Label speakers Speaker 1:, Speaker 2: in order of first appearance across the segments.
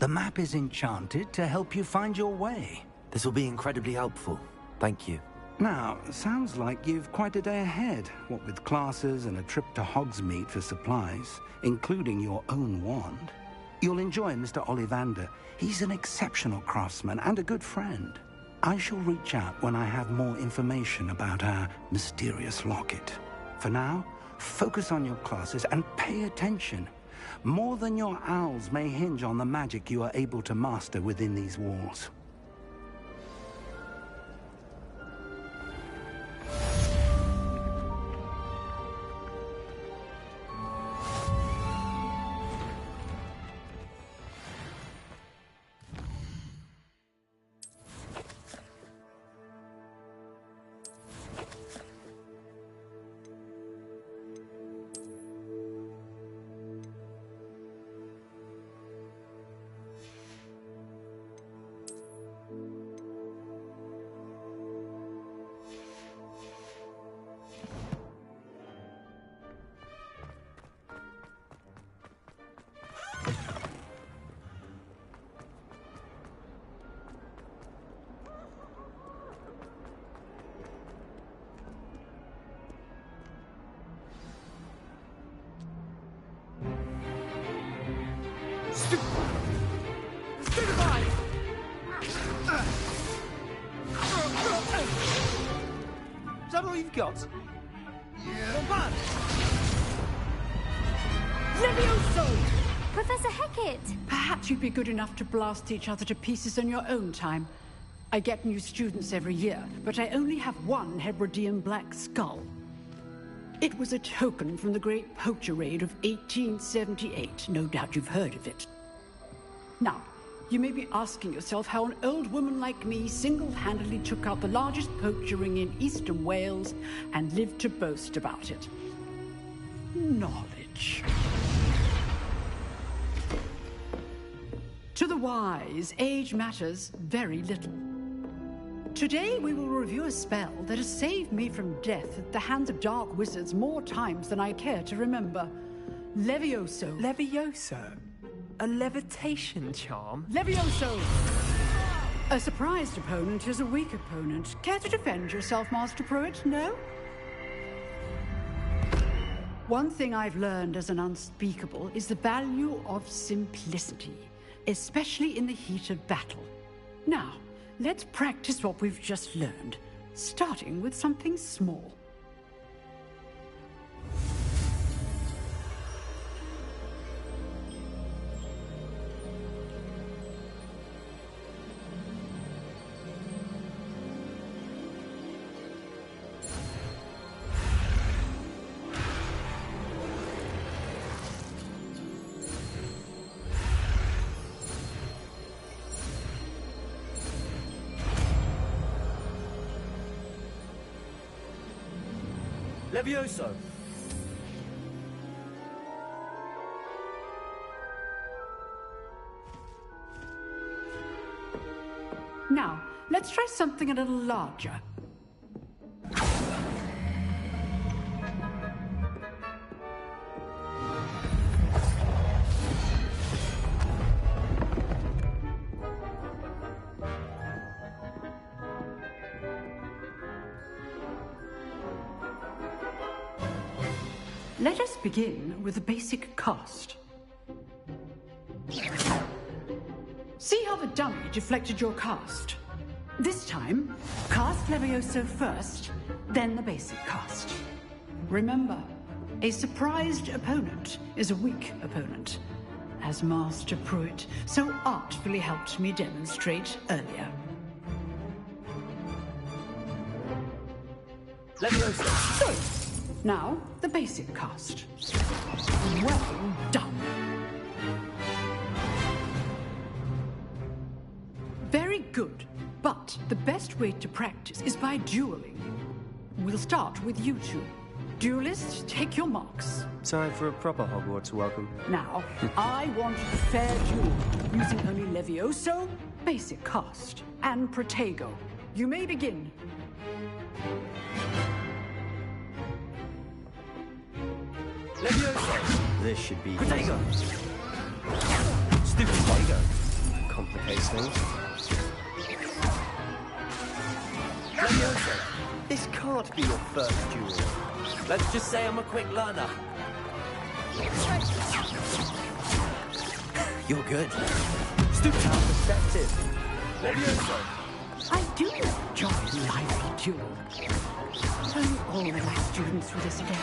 Speaker 1: The map is enchanted to help you find your way.
Speaker 2: This will be incredibly helpful. Thank you.
Speaker 1: Now, sounds like you've quite a day ahead, what with classes and a trip to Hogsmeade for supplies, including your own wand. You'll enjoy Mr. Ollivander. He's an exceptional craftsman and a good friend. I shall reach out when I have more information about our mysterious locket. For now, focus on your classes and pay attention. More than your owls may hinge on the magic you are able to master within these walls.
Speaker 3: Is that all you've got? Yeah.
Speaker 4: Levioso! Professor Hecat!
Speaker 5: Perhaps you'd be good enough to blast each other to pieces in your own time. I get new students every year, but I only have one Hebridean black skull. It was a token from the Great Poacher Raid of 1878. No doubt you've heard of it. Now, you may be asking yourself how an old woman like me single-handedly took out the largest poacher ring in eastern Wales and lived to boast about it. Knowledge. To the wise, age matters very little. Today we will review a spell that has saved me from death at the hands of dark wizards more times than I care to remember. Levioso.
Speaker 3: Levioso? A levitation charm?
Speaker 5: Levioso! A surprised opponent is a weak opponent. Care to defend yourself, Master Pruitt? No? One thing I've learned as an unspeakable is the value of simplicity, especially in the heat of battle. Now, let's practice what we've just learned, starting with something small.
Speaker 3: Levioso!
Speaker 5: Now, let's try something a little larger. Let us begin with the basic cast. See how the dummy deflected your cast? This time, cast Levioso first, then the basic cast. Remember, a surprised opponent is a weak opponent, as Master Pruitt so artfully helped me demonstrate earlier.
Speaker 3: Levioso!
Speaker 5: So, now, the basic cast. Well done. Very good, but the best way to practice is by dueling. We'll start with you two. Duelists, take your marks.
Speaker 3: Time for a proper Hogwarts welcome.
Speaker 5: Now, I want a fair duel, using only Levioso, basic cast, and Protego. You may begin.
Speaker 3: Levioso!
Speaker 2: This should be...
Speaker 3: Protego! Stupid Protego!
Speaker 6: complicates things.
Speaker 3: Levioso, this can't be your first duel. Let's just say I'm a quick learner.
Speaker 2: You're good.
Speaker 3: Students are perceptive. Levioso.
Speaker 5: I do enjoy lively duel. Don't all my students for this again.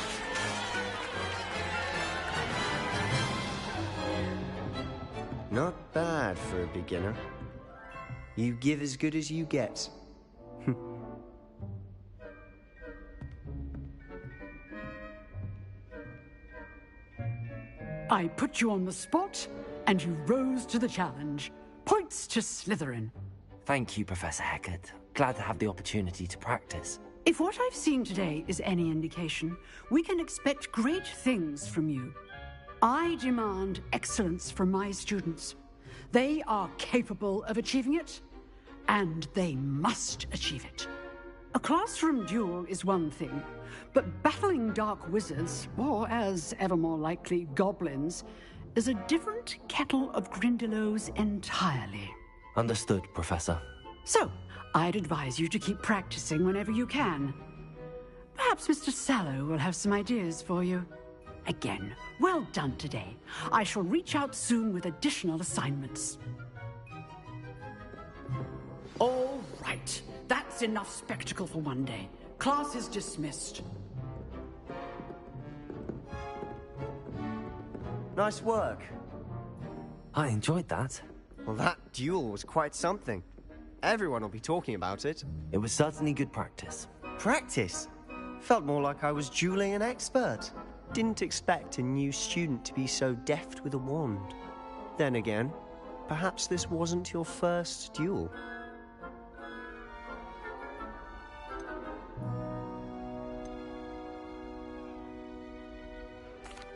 Speaker 6: Not bad for a beginner. You give as good as you get.
Speaker 5: I put you on the spot, and you rose to the challenge. Points to Slytherin.
Speaker 2: Thank you, Professor Hecat. Glad to have the opportunity to practice.
Speaker 5: If what I've seen today is any indication, we can expect great things from you. I demand excellence from my students. They are capable of achieving it, and they must achieve it. A classroom duel is one thing, but battling dark wizards, or as ever more likely, goblins, is a different kettle of Grindylows entirely.
Speaker 2: Understood, Professor.
Speaker 5: So, I'd advise you to keep practicing whenever you can. Perhaps Mr. Sallow will have some ideas for you. Again, well done today. I shall reach out soon with additional assignments. All right. That's enough spectacle for one day. Class is dismissed.
Speaker 6: Nice work.
Speaker 2: I enjoyed that.
Speaker 6: Well, that duel was quite something. Everyone will be talking about it.
Speaker 2: It was certainly good practice.
Speaker 6: Practice? Felt more like I was dueling an expert. Didn't expect a new student to be so deft with a wand. Then again, perhaps this wasn't your first duel.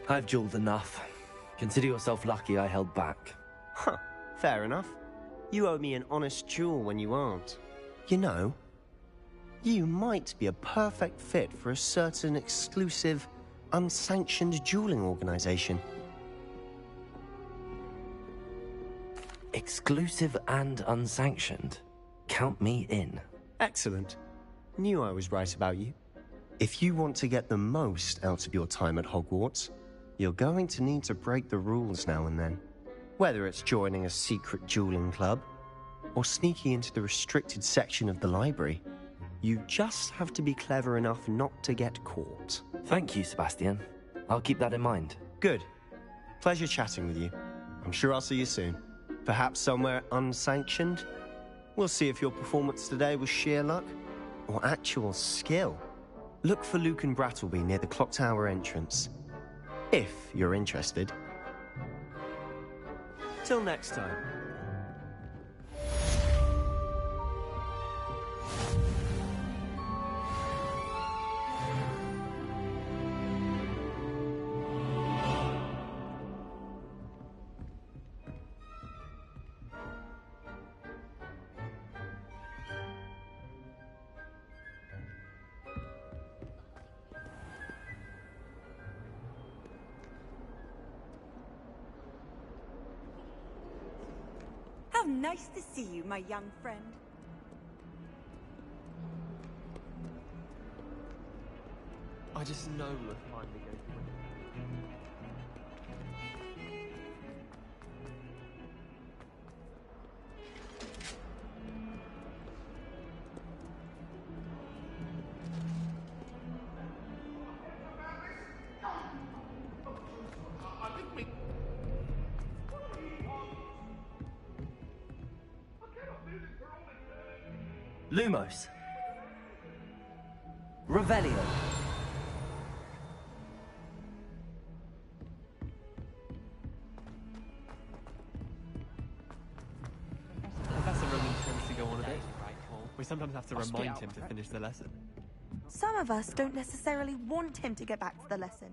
Speaker 2: I've dueled enough. Consider yourself lucky I held back.
Speaker 6: Huh, fair enough. You owe me an honest duel when you aren't. You know, you might be a perfect fit for a certain exclusive, unsanctioned dueling organization.
Speaker 2: Exclusive and unsanctioned. Count me in.
Speaker 6: Excellent. Knew I was right about you. If you want to get the most out of your time at Hogwarts, you're going to need to break the rules now and then. Whether it's joining a secret dueling club, or sneaking into the restricted section of the library, you just have to be clever enough not to get caught.
Speaker 2: Thank you, Sebastian. I'll keep that in mind.
Speaker 6: Good. Pleasure chatting with you. I'm sure I'll see you soon. Perhaps somewhere unsanctioned? We'll see if your performance today was sheer luck, or actual skill. Look for Luke and Brattleby near the clock tower entrance. If you're interested. Till next time.
Speaker 7: How nice to see you, my young friend.
Speaker 3: I just know we'll finally go through.
Speaker 2: Lumos. Revelio.
Speaker 3: Professor Roman tends to go on a bit. We sometimes have to remind him to finish the lesson.
Speaker 7: Some of us don't necessarily want him to get back to the lesson.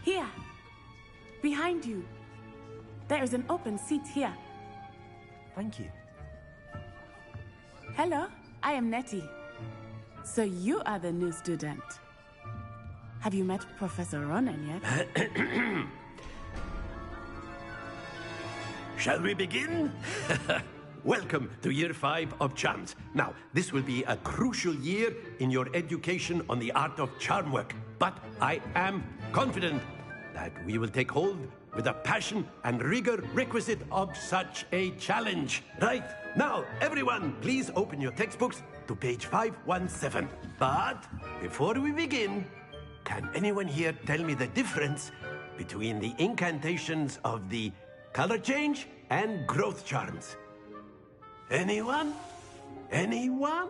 Speaker 8: Here, behind you. There is an open seat here.
Speaker 2: Thank you.
Speaker 8: Hello, I am Nettie. So you are the new student. Have you met Professor Ronan yet?
Speaker 3: Shall we begin? Welcome to Year 5 of Charms. Now, this will be a crucial year in your education on the art of charm work. But I am confident that we will take hold with the passion and rigor requisite of such a challenge. Right, now, everyone, please open your textbooks to page 517. But before we begin, can anyone here tell me the difference between the incantations of the color change and growth charms? Anyone? Anyone?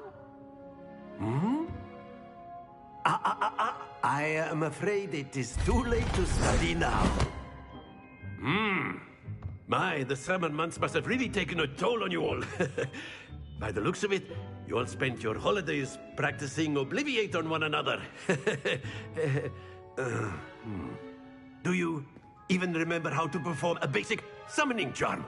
Speaker 3: I am afraid it is too late to study now. My, the summer months must have really taken a toll on you all. By the looks of it, you all spent your holidays practicing Obliviate on one another. Do you even remember how to perform a basic summoning charm?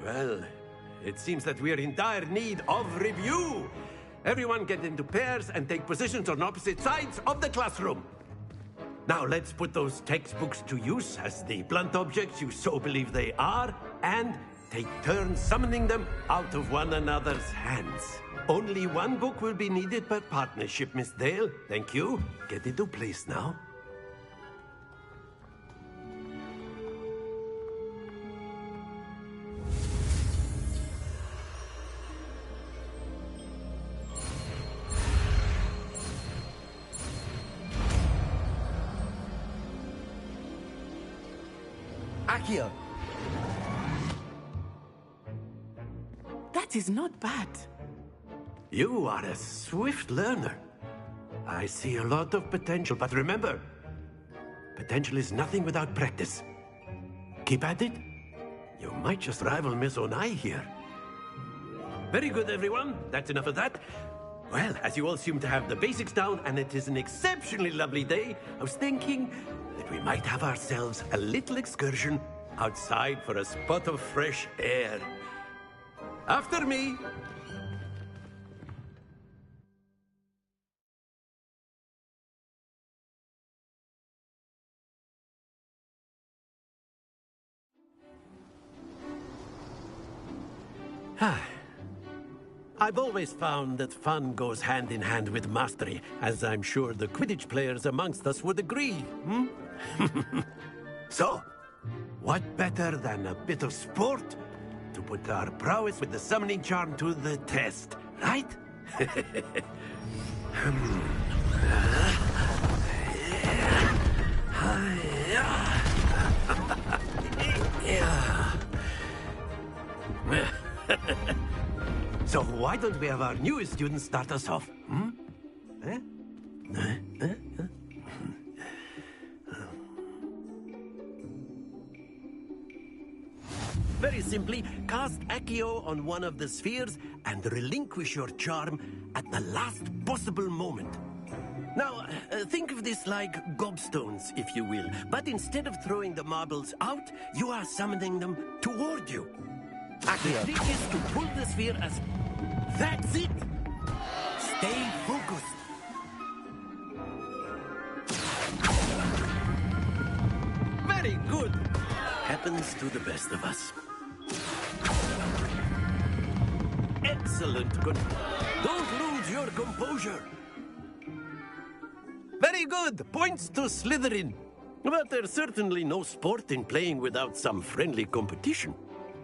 Speaker 3: Well, it seems that we are in dire need of review. Everyone get into pairs and take positions on opposite sides of the classroom. Now let's put those textbooks to use as the blunt objects you so believe they are, and take turns summoning them out of one another's hands. Only one book will be needed per partnership, Miss Dale. Thank you. Get into place now.
Speaker 2: Accio!
Speaker 8: That is not bad.
Speaker 3: You are a swift learner. I see a lot of potential, but remember, potential is nothing without practice. Keep at it. You might just rival Miss Onai here. Very good, everyone. That's enough of that. Well, as you all seem to have the basics down, and it is an exceptionally lovely day, I was thinking that we might have ourselves a little excursion outside for a spot of fresh air. After me. I've always found that fun goes hand in hand with mastery, as I'm sure the Quidditch players amongst us would agree. So, what better than a bit of sport to put our prowess with the summoning charm to the test, right? So why don't we have our newest student start us off? Very simply, cast Accio on one of the spheres and relinquish your charm at the last possible moment. Now, think of this like gobstones, if you will, but instead of throwing the marbles out, you are summoning them toward you. The trick is to pull the sphere as... That's it! Stay focused. Very good. Happens to the best of us. Excellent. Good. Don't lose your composure. Very good. Points to Slytherin. But there's certainly no sport in playing without some friendly competition.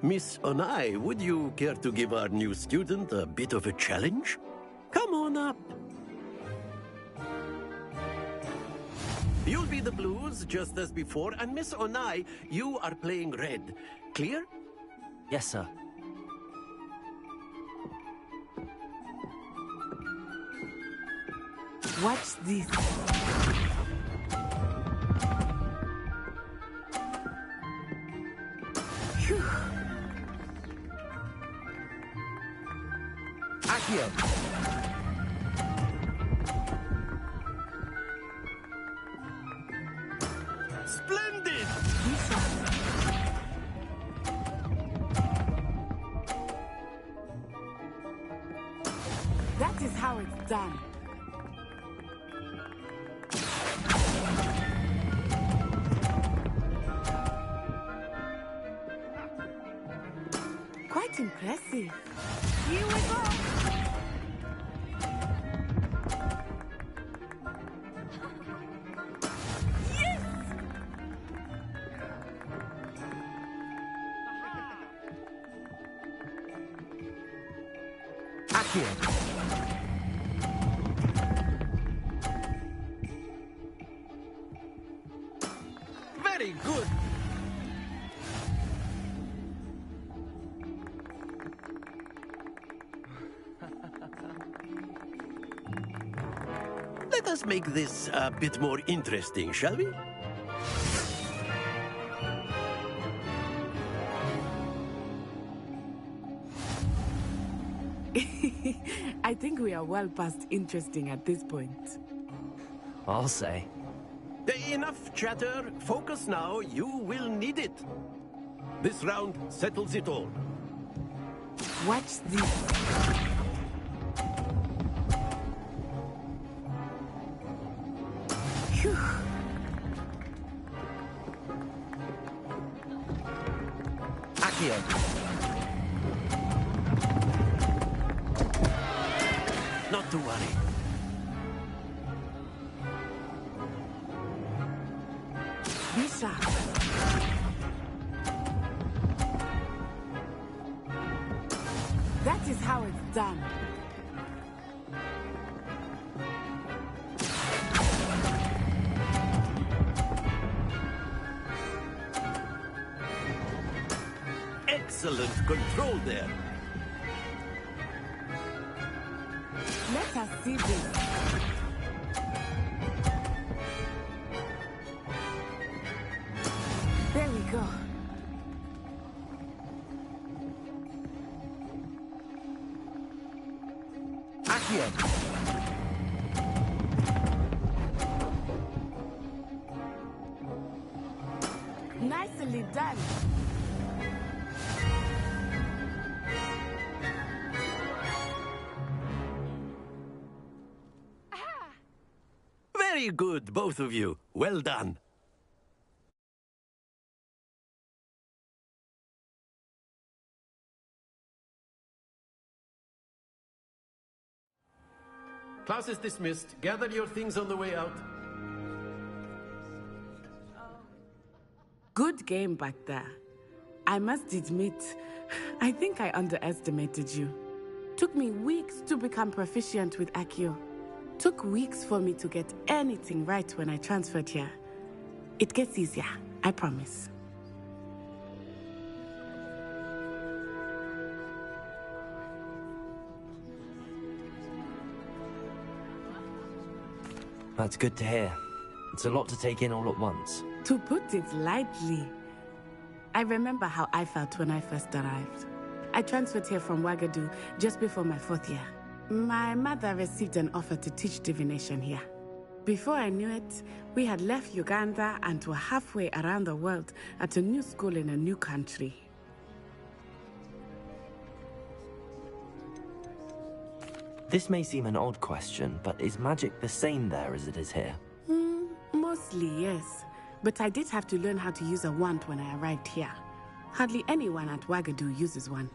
Speaker 3: Miss Onai, would you care to give our new student a bit of a challenge? Come on up. You'll be the blues, just as before, and Miss Onai, you are playing red. Clear?
Speaker 2: Yes, sir.
Speaker 8: Watch this. Phew.
Speaker 2: Accio!
Speaker 3: Splendid!
Speaker 8: done. Quite impressive.
Speaker 7: Here we go!
Speaker 3: Very good. Let us make this a bit more interesting, shall we?
Speaker 8: I think we are well past interesting at this point.
Speaker 2: I'll say.
Speaker 3: Enough chatter. Focus now. You will need it. This round settles it all.
Speaker 8: Watch this. Phew.
Speaker 2: Accio.
Speaker 3: Not to worry.
Speaker 8: Be sharp. That is how it's done.
Speaker 3: Excellent control there.
Speaker 8: Let us see this. There we go.
Speaker 2: Accio.
Speaker 8: Nicely done.
Speaker 3: Very good, both of you. Well done. Class is dismissed. Gather your things on the way out.
Speaker 8: Good game back there. I must admit, I think I underestimated you. Took me weeks to become proficient with Accio. Took weeks for me to get anything right when I transferred here. It gets easier, I promise.
Speaker 2: That's good to hear. It's a lot to take in all at once.
Speaker 8: To put it lightly, I remember how I felt when I first arrived. I transferred here from Ouagadougou just before my 4th year. My mother received an offer to teach divination here. Before I knew it, we had left Uganda and were halfway around the world at a new school in a new country.
Speaker 2: This may seem an odd question, but is magic the same there as it is here?
Speaker 8: Mostly, yes. But I did have to learn how to use a wand when I arrived here. Hardly anyone at Ouagadougou uses one.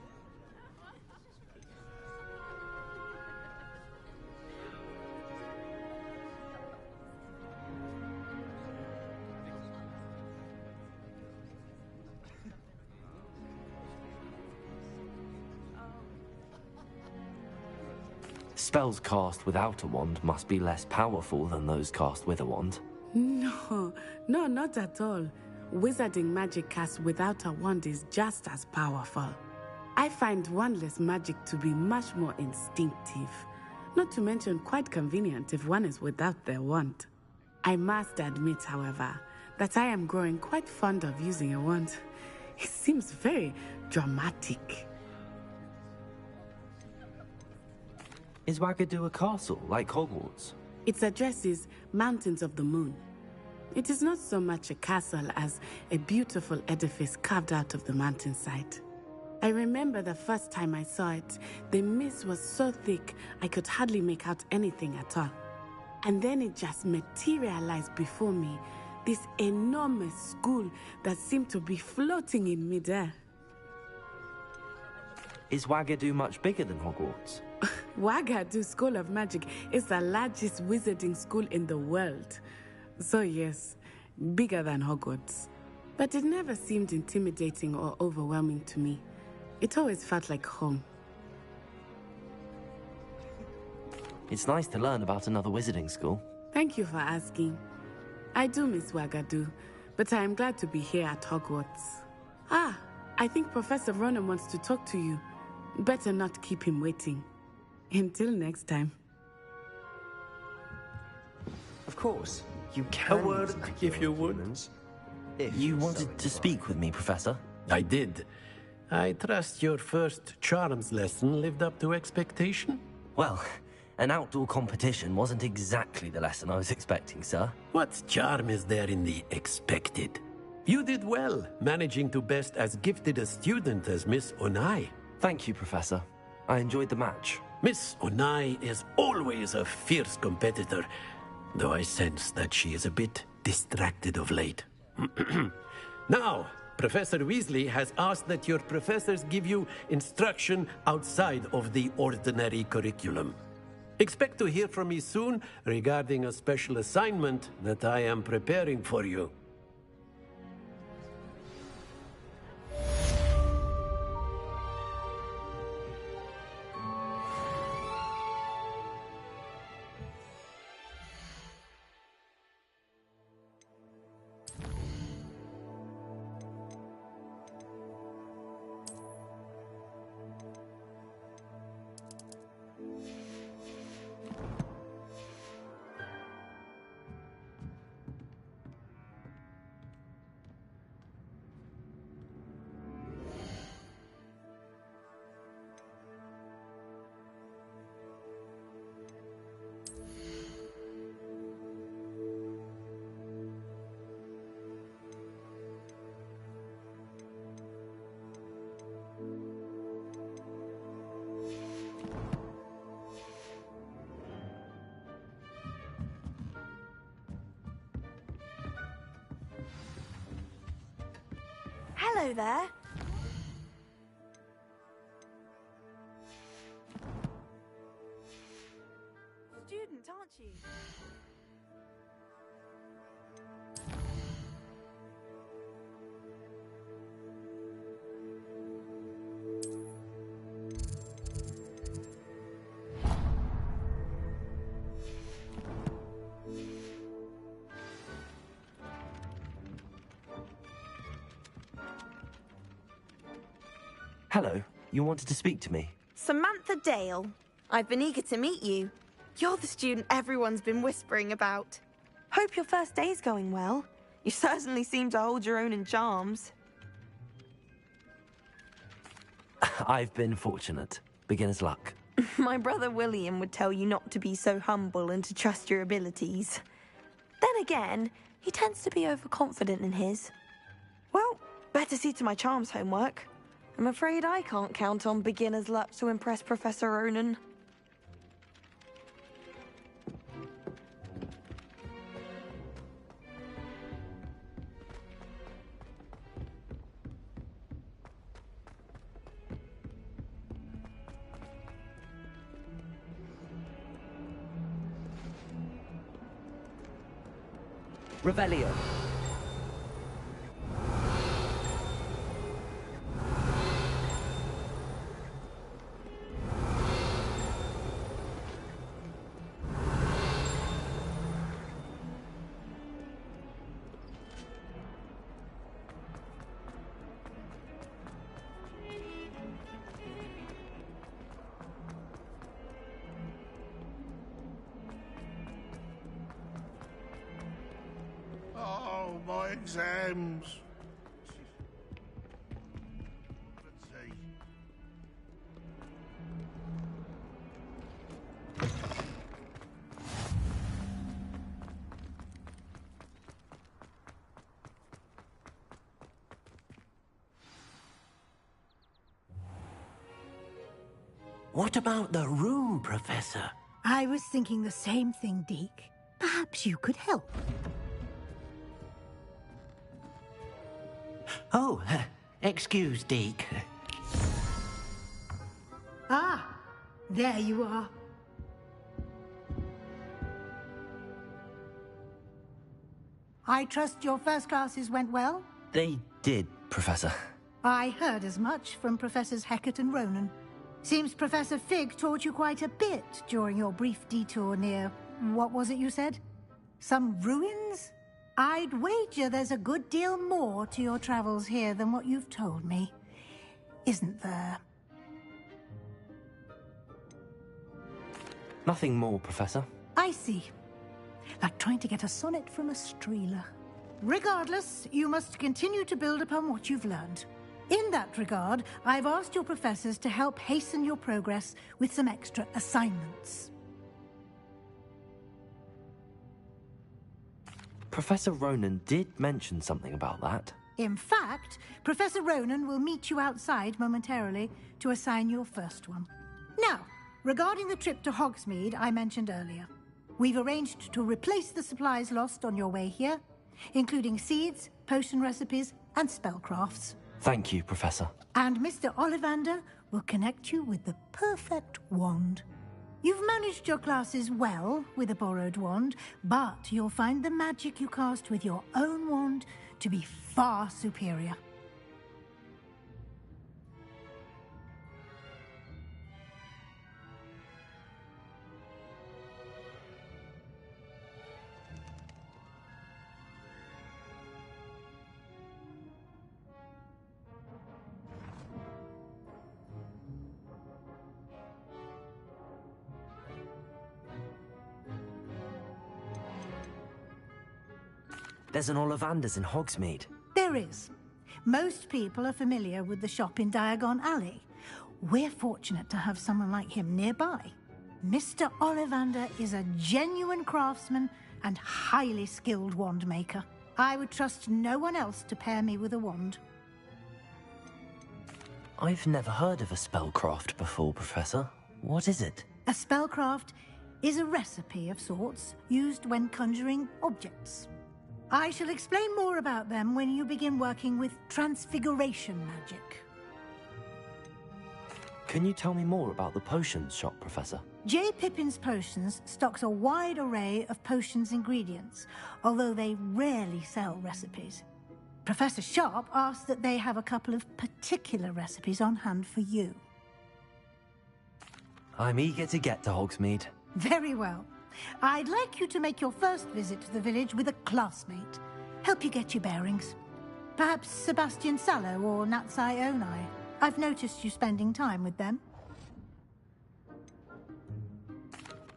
Speaker 2: Spells cast without a wand must be less powerful than those cast with a wand.
Speaker 8: No, not at all. Wizarding magic cast without a wand is just as powerful. I find wandless magic to be much more instinctive. Not to mention quite convenient if one is without their wand. I must admit, however, that I am growing quite fond of using a wand. It seems very dramatic.
Speaker 2: Is Ouagadougou a castle, like Hogwarts?
Speaker 8: Its address is Mountains of the Moon. It is not so much a castle as a beautiful edifice carved out of the mountainside. I remember the first time I saw it, the mist was so thick I could hardly make out anything at all. And then it just materialized before me, this enormous school that seemed to be floating in midair.
Speaker 2: Is Wagadu much bigger than Hogwarts?
Speaker 8: Wagadu School of Magic is the largest wizarding school in the world. So yes, bigger than Hogwarts. But it never seemed intimidating or overwhelming to me. It always felt like home.
Speaker 2: It's nice to learn about another wizarding school.
Speaker 8: Thank you for asking. I do miss Wagadu, but I am glad to be here at Hogwarts. Ah, I think Professor Ronan wants to talk to you. Better not keep him waiting. Until next time.
Speaker 6: Of course, you can.
Speaker 3: A word, if you would.
Speaker 6: If
Speaker 2: You
Speaker 6: so
Speaker 2: wanted to
Speaker 6: inclined.
Speaker 2: speak with me, Professor?
Speaker 3: I did. I trust your first charms lesson lived up to expectation?
Speaker 2: Well, an outdoor competition wasn't exactly the lesson I was expecting, sir.
Speaker 3: What charm is there in the expected? You did well, managing to best as gifted a student as Miss Onai.
Speaker 2: Thank you, Professor. I enjoyed the match.
Speaker 3: Miss Onai is always a fierce competitor, though I sense that she is a bit distracted of late. Now, Professor Weasley has asked that your professors give you instruction outside of the ordinary curriculum. Expect to hear from me soon regarding a special assignment that I am preparing for you.
Speaker 7: Hello there. Student, aren't you?
Speaker 2: Hello, you wanted to speak to me?
Speaker 7: Samantha Dale. I've been eager to meet you. You're the student everyone's been whispering about. Hope your first day's going well. You certainly seem to hold your own in charms.
Speaker 2: I've been fortunate. Beginner's luck.
Speaker 7: My brother William would tell you not to be so humble and to trust your abilities. Then again, he tends to be overconfident in his. Well, better see to my charms homework. I'm afraid I can't count on beginner's luck to impress Professor Ronan.
Speaker 2: Revelio.
Speaker 9: Oh, my exams. Let's see.
Speaker 3: What about the room, Professor?
Speaker 10: I was thinking the same thing, Deke. Perhaps you could help.
Speaker 3: Oh, excuse, Deke.
Speaker 10: Ah, there you are. I trust your first classes went well?
Speaker 2: They did, Professor.
Speaker 10: I heard as much from Professors Hecat and Ronan. Seems Professor Fig taught you quite a bit during your brief detour near... what was it you said? Some ruins? I'd wager there's a good deal more to your travels here than what you've told me. Isn't there?
Speaker 2: Nothing more, Professor.
Speaker 10: I see. Like trying to get a sonnet from a streeler. Regardless, you must continue to build upon what you've learned. In that regard, I've asked your professors to help hasten your progress with some extra assignments.
Speaker 2: Professor Ronan did mention something about that.
Speaker 10: In fact, Professor Ronan will meet you outside momentarily to assign your first one. Now, regarding the trip to Hogsmeade I mentioned earlier, we've arranged to replace the supplies lost on your way here, including seeds, potion recipes, and spellcrafts.
Speaker 2: Thank you, Professor.
Speaker 10: And Mr. Ollivander will connect you with the perfect wand. You've managed your classes well with a borrowed wand, but you'll find the magic you cast with your own wand to be far superior.
Speaker 2: There's an Ollivander's in Hogsmeade.
Speaker 10: There is. Most people are familiar with the shop in Diagon Alley. We're fortunate to have someone like him nearby. Mr. Ollivander is a genuine craftsman and highly skilled wand maker. I would trust no one else to pair me with a wand.
Speaker 2: I've never heard of a spellcraft before, Professor. What is it?
Speaker 10: A spellcraft is a recipe of sorts used when conjuring objects. I shall explain more about them when you begin working with transfiguration magic.
Speaker 2: Can you tell me more about the potions shop, Professor?
Speaker 10: J. Pippin's Potions stocks a wide array of potions ingredients, although they rarely sell recipes. Professor Sharp asked that they have a couple of particular recipes on hand for you.
Speaker 2: I'm eager to get to Hogsmeade.
Speaker 10: Very well. I'd like you to make your first visit to the village with a classmate. Help you get your bearings. Perhaps Sebastian Sallow or Natsai Onai. I've noticed you spending time with them.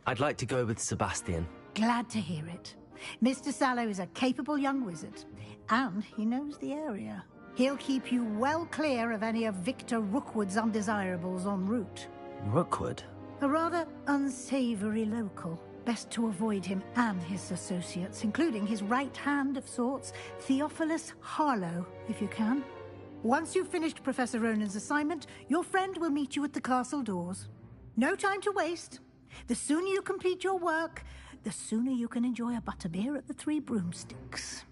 Speaker 2: I'd like to go with Sebastian.
Speaker 10: Glad to hear it. Mr. Sallow is a capable young wizard, and he knows the area. He'll keep you well clear of any of Victor Rookwood's undesirables en route.
Speaker 2: Rookwood?
Speaker 10: A rather unsavory local. Best to avoid him and his associates, including his right hand of sorts, Theophilus Harlow, if you can. Once you've finished Professor Ronan's assignment, your friend will meet you at the castle doors. No time to waste. The sooner you complete your work, the sooner you can enjoy a butterbeer at the Three Broomsticks.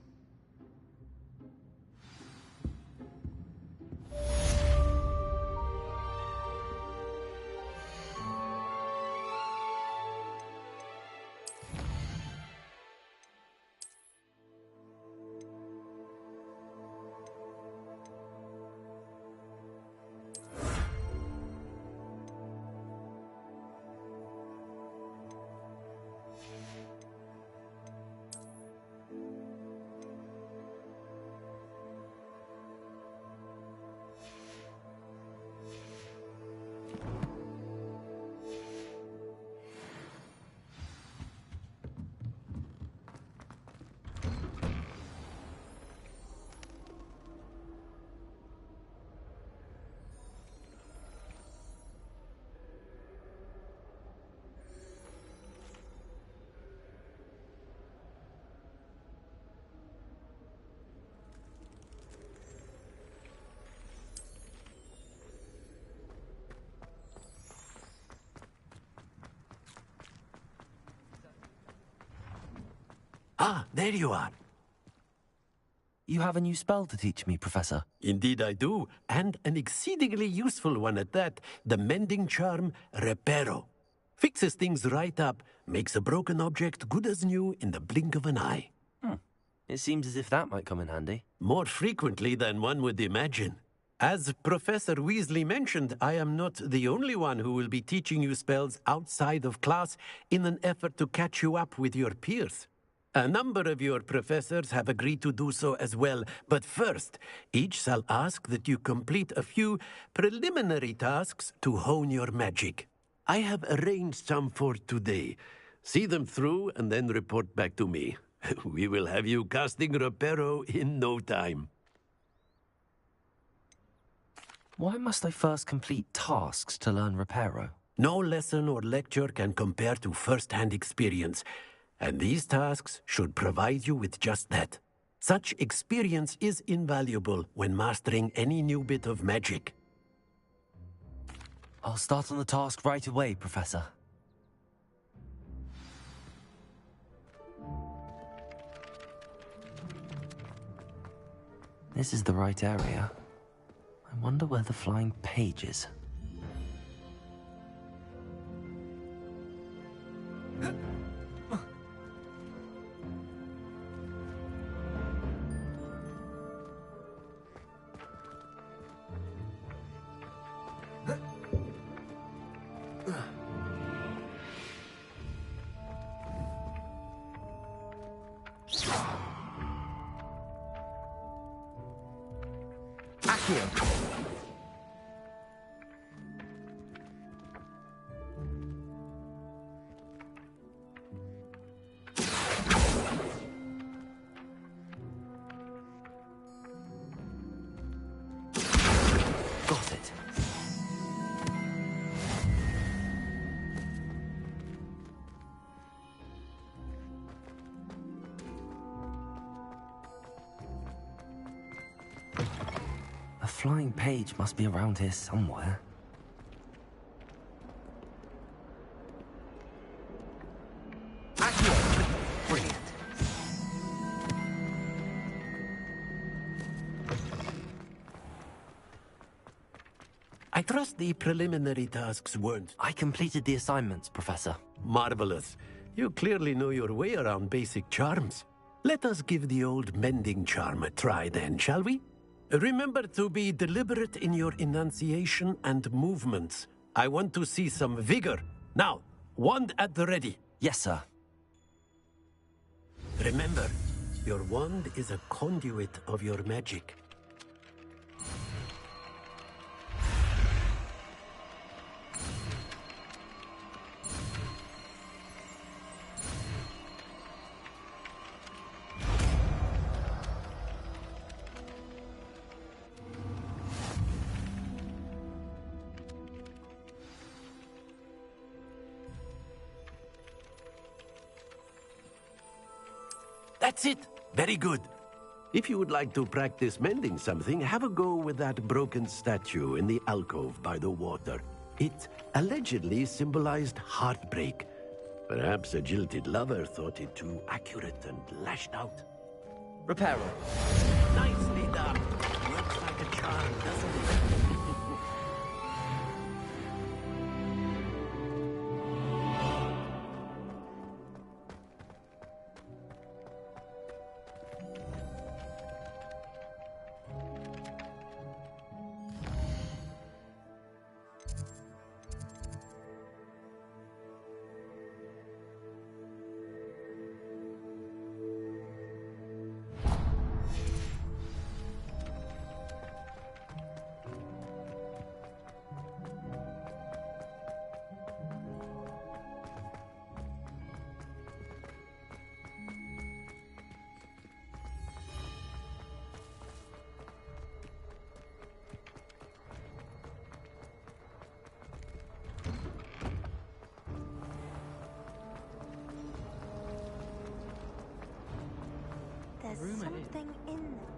Speaker 3: Ah, there you are.
Speaker 2: You have a new spell to teach me, Professor.
Speaker 3: Indeed I do, and an exceedingly useful one at that. The mending charm, Reparo. Fixes things right up, makes a broken object good as new in the blink of an eye.
Speaker 2: It seems as if that might come in handy.
Speaker 3: More frequently than one would imagine. As Professor Weasley mentioned, I am not the only one who will be teaching you spells outside of class in an effort to catch you up with your peers. A number of your professors have agreed to do so as well, but first, each shall ask that you complete a few preliminary tasks to hone your magic. I have arranged some for today. See them through and then report back to me. We will have you casting Reparo in no time.
Speaker 2: Why must I first complete tasks to learn Reparo?
Speaker 3: No lesson or lecture can compare to first-hand experience, and these tasks should provide you with just that. Such experience is invaluable when mastering any new bit of magic.
Speaker 2: I'll start on the task right away, Professor. This is the right area. I wonder where the flying page is. Got it. A flying page must be around here somewhere. Brilliant.
Speaker 3: I trust the preliminary tasks weren't...
Speaker 2: I completed the assignments, Professor.
Speaker 3: Marvelous. You clearly know your way around basic charms. Let us give the old mending charm a try then, shall we? Remember to be deliberate in your enunciation and movements. I want to see some vigor. Now, wand at the ready.
Speaker 2: Yes, sir.
Speaker 3: Remember, your wand is a conduit of your magic. That's it. Very good. If you would like to practice mending something, have a go with that broken statue in the alcove by the water. It allegedly symbolized heartbreak. Perhaps a jilted lover thought it too accurate and lashed out.
Speaker 2: Reparo.
Speaker 3: Nicely done. Works like a charm, doesn't it?
Speaker 7: There's something in there.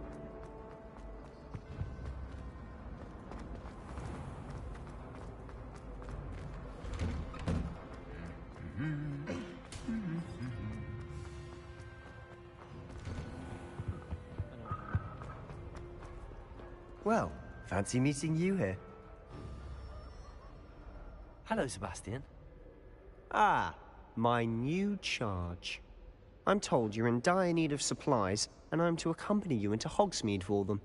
Speaker 6: Well, fancy meeting you here.
Speaker 2: Hello, Sebastian.
Speaker 6: Ah, my new charge. I'm told you're in dire need of supplies, and I'm to accompany you into Hogsmeade for them.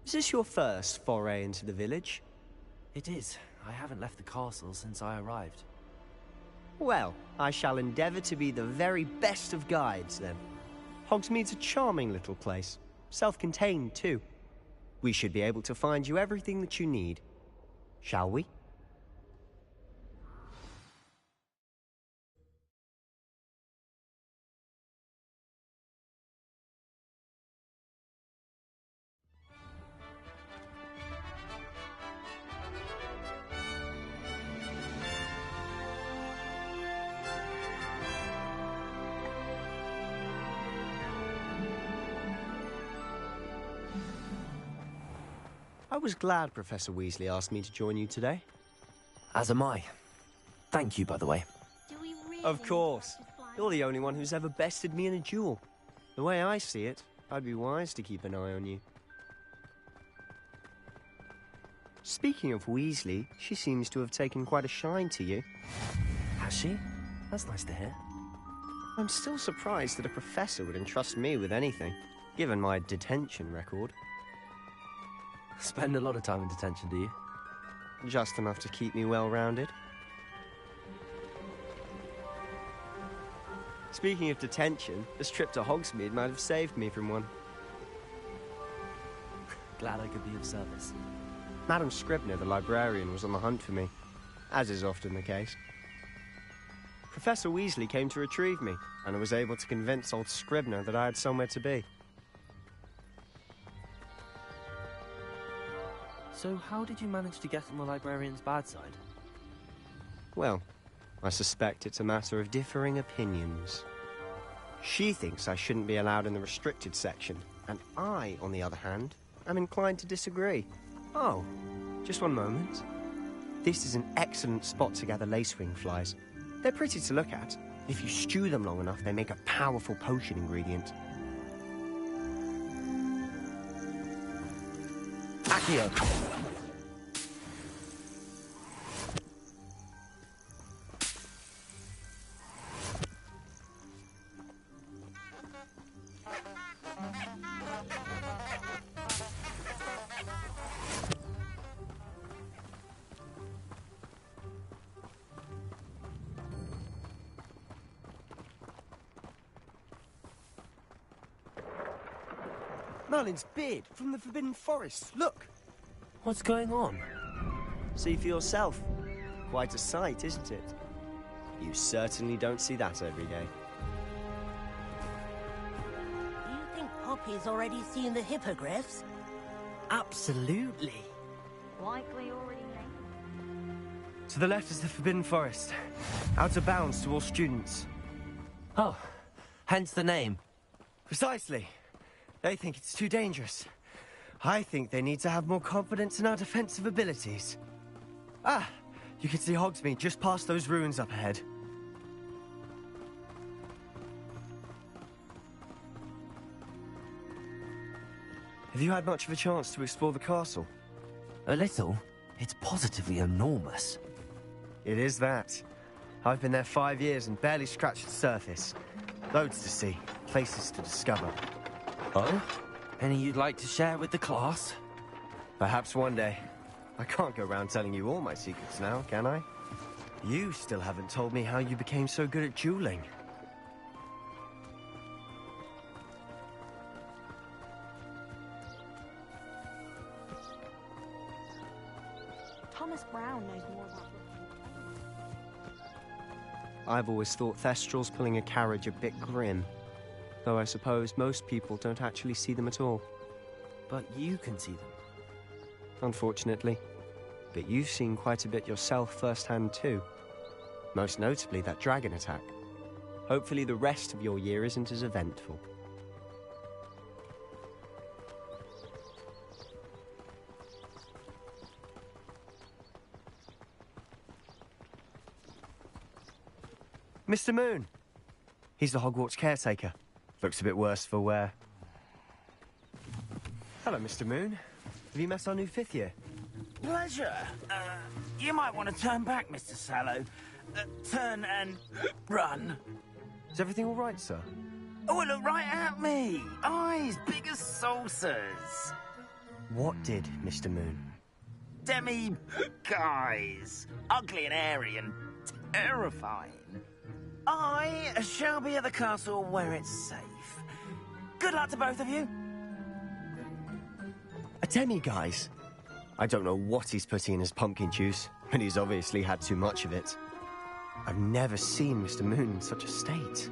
Speaker 6: Is this your first foray into the village?
Speaker 2: It is. I haven't left the castle since I arrived.
Speaker 6: Well, I shall endeavour to be the very best of guides, then. Hogsmeade's a charming little place. Self-contained, too. We should be able to find you everything that you need. Shall we? I was glad Professor Weasley asked me to join you today.
Speaker 2: As am I. Thank you, by the way.
Speaker 6: Of course. You're the only one who's ever bested me in a duel. The way I see it, I'd be wise to keep an eye on you. Speaking of Weasley, she seems to have taken quite a shine to you.
Speaker 2: Has she? That's nice to hear.
Speaker 6: I'm still surprised that a professor would entrust me with anything, given my detention record.
Speaker 2: Spend a lot of time in detention, do you?
Speaker 6: Just enough to keep me well-rounded. Speaking of detention, this trip to Hogsmeade might have saved me from one.
Speaker 2: Glad I could be of service.
Speaker 6: Madam Scribner, the librarian, was on the hunt for me, as is often the case. Professor Weasley came to retrieve me, and I was able to convince old Scribner that I had somewhere to be.
Speaker 2: So how did you manage to get on the librarian's bad side?
Speaker 6: Well, I suspect it's a matter of differing opinions. She thinks I shouldn't be allowed in the restricted section, and I, on the other hand, am inclined to disagree. Oh, just one moment. This is an excellent spot to gather lacewing flies. They're pretty to look at. If you stew them long enough, they make a powerful potion ingredient.
Speaker 2: Accio!
Speaker 6: Merlin's beard from the Forbidden Forest. Look!
Speaker 2: What's going on?
Speaker 6: See for yourself. Quite a sight, isn't it? You certainly don't see that every day.
Speaker 11: Do you think Poppy's already seen the hippogriffs?
Speaker 2: Absolutely.
Speaker 4: Likely already named.
Speaker 6: To the left is the Forbidden Forest. Out of bounds to all students.
Speaker 2: Oh, hence the name.
Speaker 6: Precisely. They think it's too dangerous. I think they need to have more confidence in our defensive abilities. Ah, you can see Hogsmeade just past those ruins up ahead. Have you had much of a chance to explore the castle?
Speaker 2: A little. It's positively enormous.
Speaker 6: It is that. I've been there 5 years and barely scratched the surface. Loads to see, places to discover.
Speaker 2: Oh? Any you'd like to share with the class?
Speaker 6: Perhaps one day. I can't go around telling you all my secrets now, can I? You still haven't told me how you became so good at dueling.
Speaker 7: Thomas Brown knows more about
Speaker 6: I've always thought Thestrals pulling a carriage a bit grim. Though I suppose most people don't actually see them at all.
Speaker 2: But you can see them.
Speaker 6: Unfortunately. But you've seen quite a bit yourself firsthand too. Most notably that dragon attack. Hopefully the rest of your year isn't as eventful. Mr. Moon! He's the Hogwarts caretaker. Looks a bit worse for wear. Hello, Mr. Moon. Have you met our new 5th year?
Speaker 12: Pleasure. You might want to turn back, Mr. Sallow. Turn and run.
Speaker 6: Is everything all right, sir?
Speaker 12: Oh, look right at me. Eyes big as saucers.
Speaker 6: What did, Mr. Moon?
Speaker 12: Guys. Ugly and hairy and terrifying. I shall be at the castle where it's safe. Good luck to both of you.
Speaker 6: A demi-guise? I don't know what he's putting in his pumpkin juice, but he's obviously had too much of it. I've never seen Mr. Moon in such a state.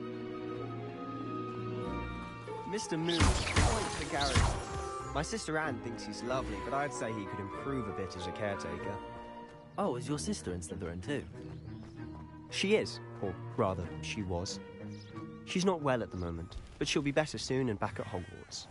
Speaker 6: Mr. Moon, point to the garage. My sister Anne thinks he's lovely, but I'd say he could improve a bit as a caretaker.
Speaker 2: Oh, is your sister in Slytherin too?
Speaker 6: She is, or rather, she was. She's not well at the moment, but she'll be better soon and back at Hogwarts.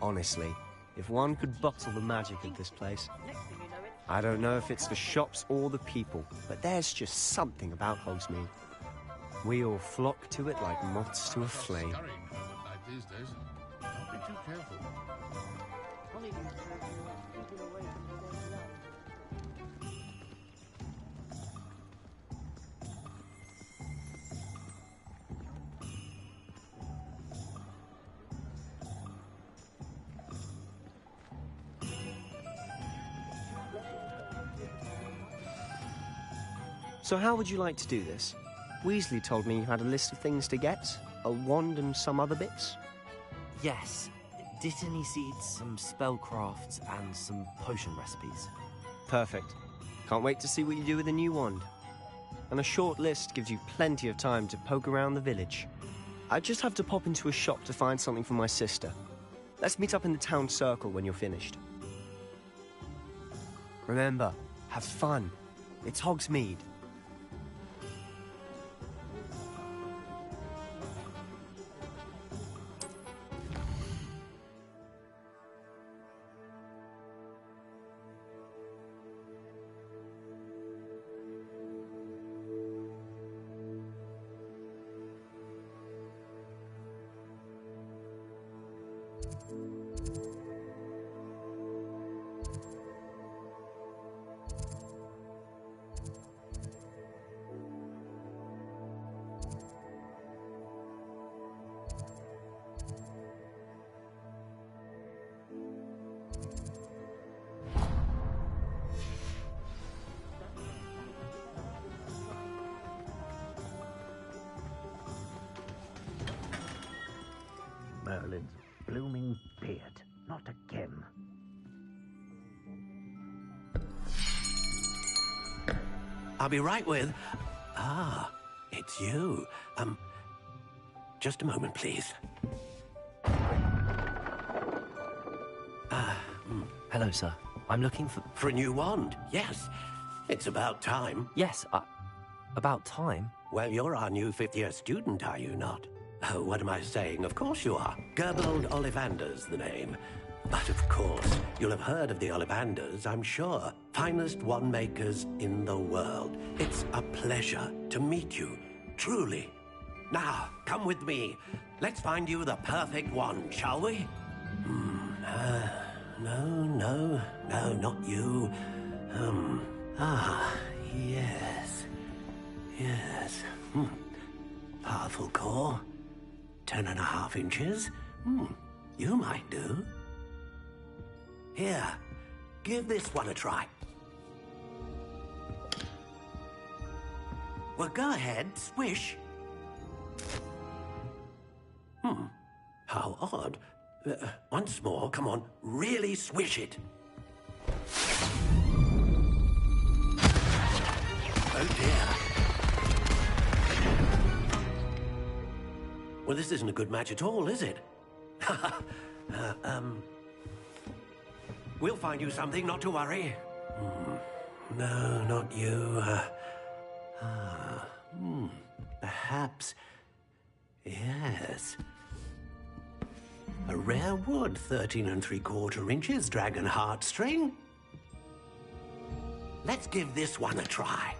Speaker 6: Honestly, if one could bottle the magic of this place. I don't know if it's the shops or the people, but there's just something about Hogsmeade. We all flock to it like moths to a flame.
Speaker 9: These days. Don't be too careful.
Speaker 6: So how would you like to do this? Weasley told me you had a list of things to get, a wand and some other bits.
Speaker 2: Yes. Dittany seeds, some spellcrafts, and some potion recipes.
Speaker 6: Perfect. Can't wait to see what you do with the new wand. And a short list gives you plenty of time to poke around the village. I just have to pop into a shop to find something for my sister. Let's meet up in the town circle when you're finished. Remember, have fun. It's Hogsmeade.
Speaker 12: Merlin's blooming beard. Not again.
Speaker 3: I'll be right with... Ah, it's you. Just a moment, please.
Speaker 2: Hello, sir. I'm looking for...
Speaker 3: For a new wand, yes. It's about time.
Speaker 2: Yes, about time?
Speaker 3: Well, you're our new 5th-year student, are you not? Oh, what am I saying? Of course you are. Gerbold Ollivander's the name. But of course, you'll have heard of the Ollivanders, I'm sure. Finest wand makers in the world. It's a pleasure to meet you, truly. Now, come with me. Let's find you the perfect wand, shall we? No, not you. Yes. Powerful core. 10.5 inches. You might do. Here, give this one a try. Well, go ahead, swish. How odd. Once more, come on, really swish it. Oh dear. Well, this isn't a good match at all, is it? We'll find you something, not to worry. No, not you. Perhaps... Yes. A rare wood, 13 3/4 inches, dragon heartstring. Let's give this one a try.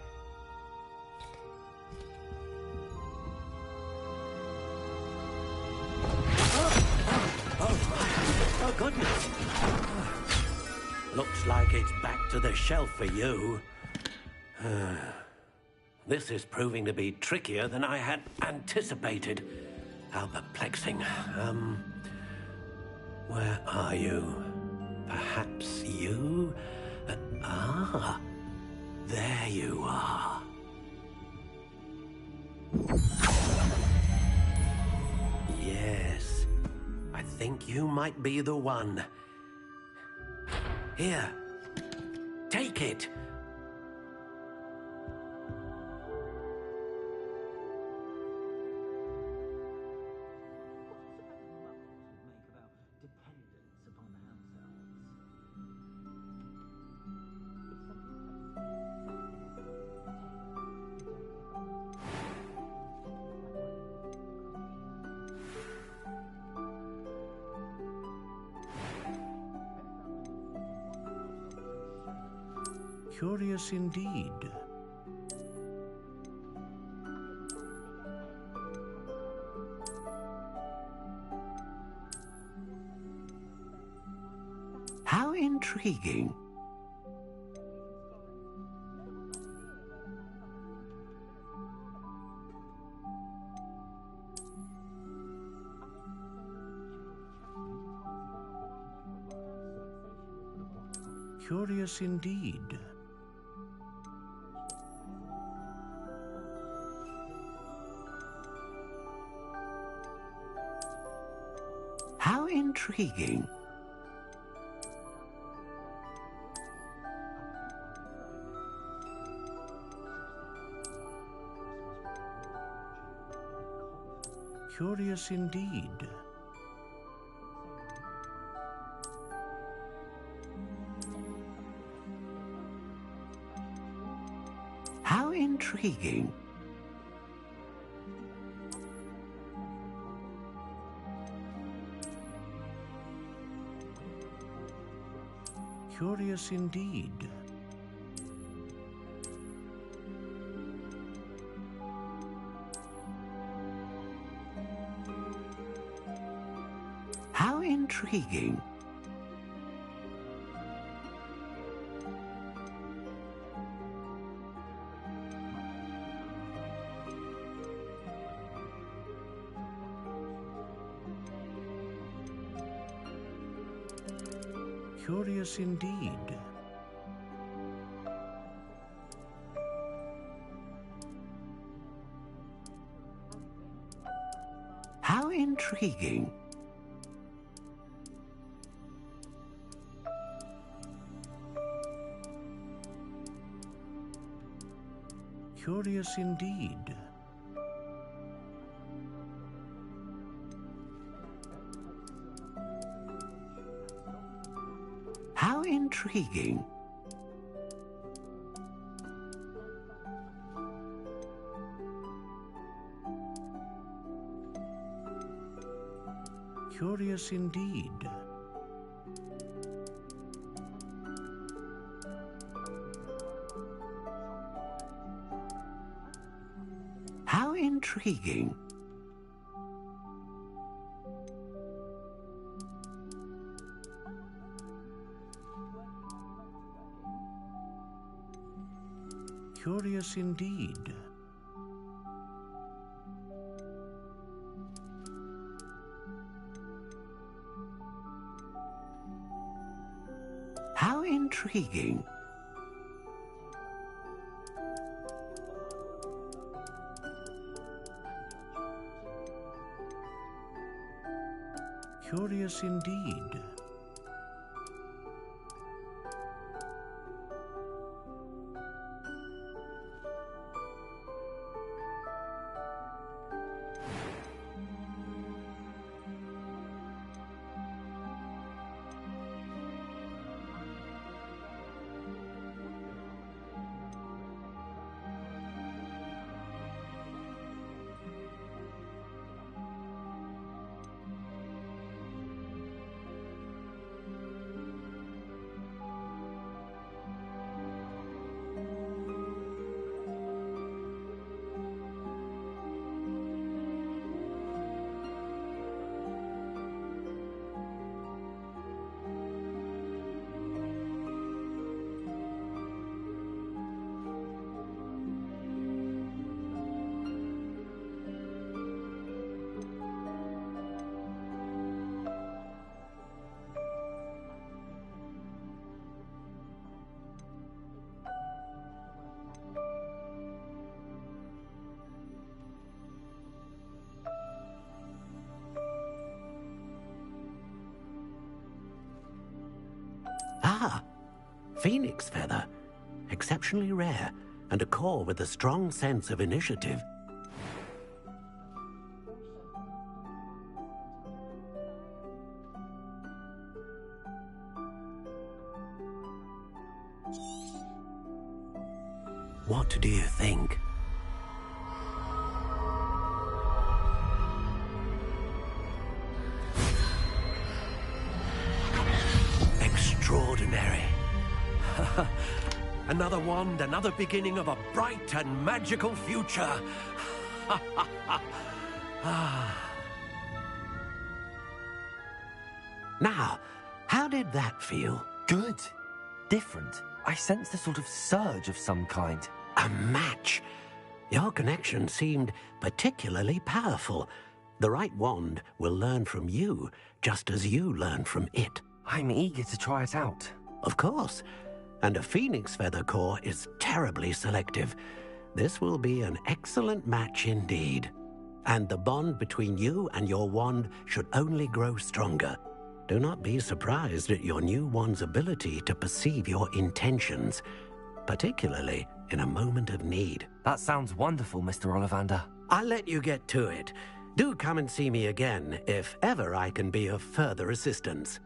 Speaker 3: Oh, goodness. Looks like it's back to the shelf for you. This is proving to be trickier than I had anticipated. How perplexing. Where are you? Perhaps you? There you are. Yes, I think you might be the one. Here, take it.
Speaker 13: Curious indeed.
Speaker 3: How intriguing.
Speaker 13: Curious indeed.
Speaker 3: How intriguing.
Speaker 13: Curious indeed.
Speaker 3: How intriguing.
Speaker 13: Curious indeed.
Speaker 3: How intriguing.
Speaker 13: Curious indeed.
Speaker 3: How intriguing.
Speaker 13: Curious indeed.
Speaker 3: How intriguing.
Speaker 13: Curious indeed.
Speaker 3: How intriguing.
Speaker 13: Curious indeed.
Speaker 3: How intriguing.
Speaker 13: Curious indeed.
Speaker 3: phoenix feather. Exceptionally rare, and a core with a strong sense of initiative. What do you think? Extraordinary. Another wand, another beginning of a bright and magical future. Now, how did that feel?
Speaker 2: Good. Different. I sensed a sort of surge of some kind.
Speaker 3: A match. Your connection seemed particularly powerful. The right wand will learn from you, just as you learn from it.
Speaker 2: I'm eager to try it out.
Speaker 3: Of course. And a phoenix feather core is terribly selective. This will be an excellent match indeed. And the bond between you and your wand should only grow stronger. Do not be surprised at your new wand's ability to perceive your intentions, particularly in a moment of need.
Speaker 2: That sounds wonderful, Mr. Ollivander.
Speaker 3: I'll let you get to it. Do come and see me again if ever I can be of further assistance.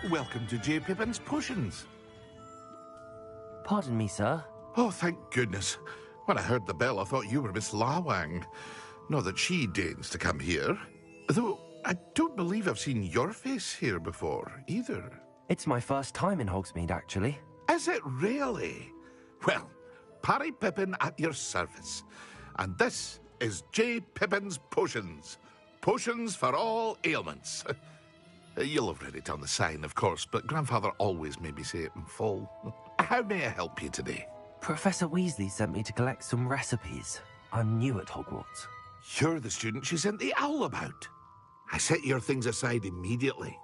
Speaker 9: Welcome to J. Pippin's Potions.
Speaker 2: Pardon me, sir.
Speaker 9: Oh, thank goodness. When I heard the bell, I thought you were Miss Lawang. Not that she deigns to come here. Though, I don't believe I've seen your face here before, either.
Speaker 2: It's my first time in Hogsmeade, actually.
Speaker 9: Is it really? Well, Parry Pippin at your service. And this is J. Pippin's Potions. Potions for all ailments. You'll have read it on the sign, of course, but Grandfather always made me say it in full. How may I help you today?
Speaker 2: Professor Weasley sent me to collect some recipes. I'm new at Hogwarts.
Speaker 9: You're the student she sent the owl about. I set your things aside immediately.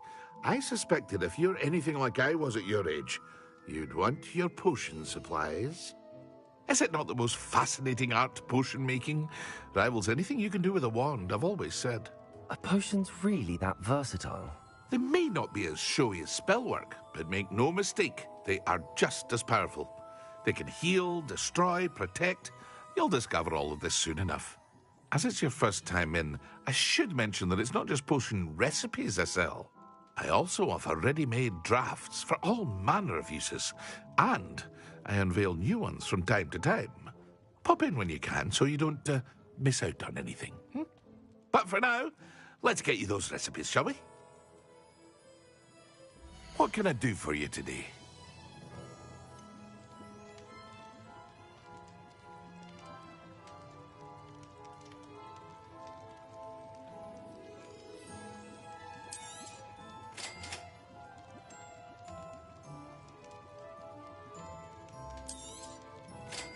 Speaker 9: I suspected if you're anything like I was at your age, you'd want your potion supplies. Is it not the most fascinating art, potion making? Rivals anything you can do with a wand, I've always said.
Speaker 2: Are potions really that versatile?
Speaker 9: They may not be as showy as spellwork, but make no mistake, they are just as powerful. They can heal, destroy, protect. You'll discover all of this soon enough. As it's your first time in, I should mention that it's not just potion recipes I sell. I also offer ready-made drafts for all manner of uses, and I unveil new ones from time to time. Pop in when you can so you don't miss out on anything. But for now, let's get you those recipes, shall we? What can I do for you today?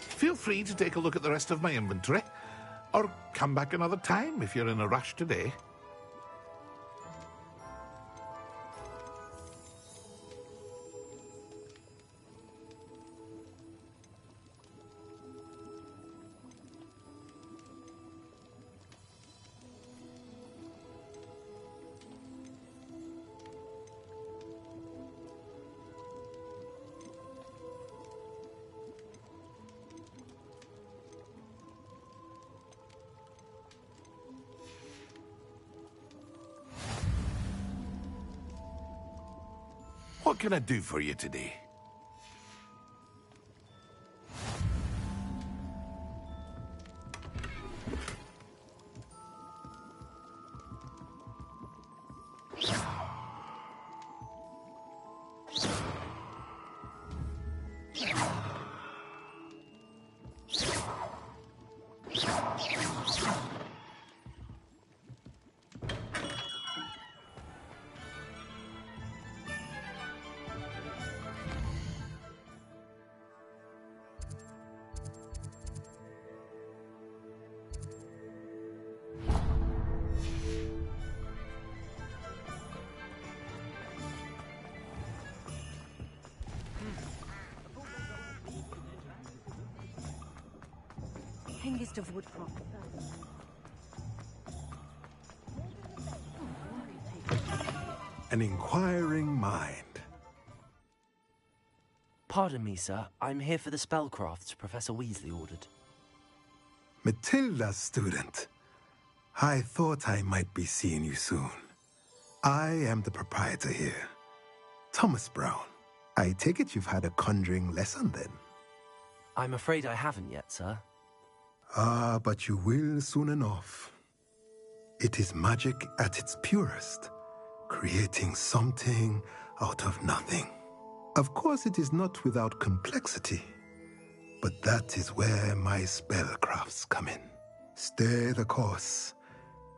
Speaker 9: Feel free to take a look at the rest of my inventory, or come back another time if you're in a rush today. What can I do for you today?
Speaker 11: Hengist of Woodcroft.
Speaker 14: An inquiring mind.
Speaker 2: Pardon me, sir. I'm here for the spellcrafts Professor Weasley ordered.
Speaker 14: Matilda's student. I thought I might be seeing you soon. I am the proprietor here, Thomas Brown. I take it you've had a conjuring lesson then?
Speaker 2: I'm afraid I haven't yet, sir.
Speaker 14: Ah, but you will soon enough. It is magic at its purest, creating something out of nothing. Of course, it is not without complexity, but that is where my spellcrafts come in. Stay the course,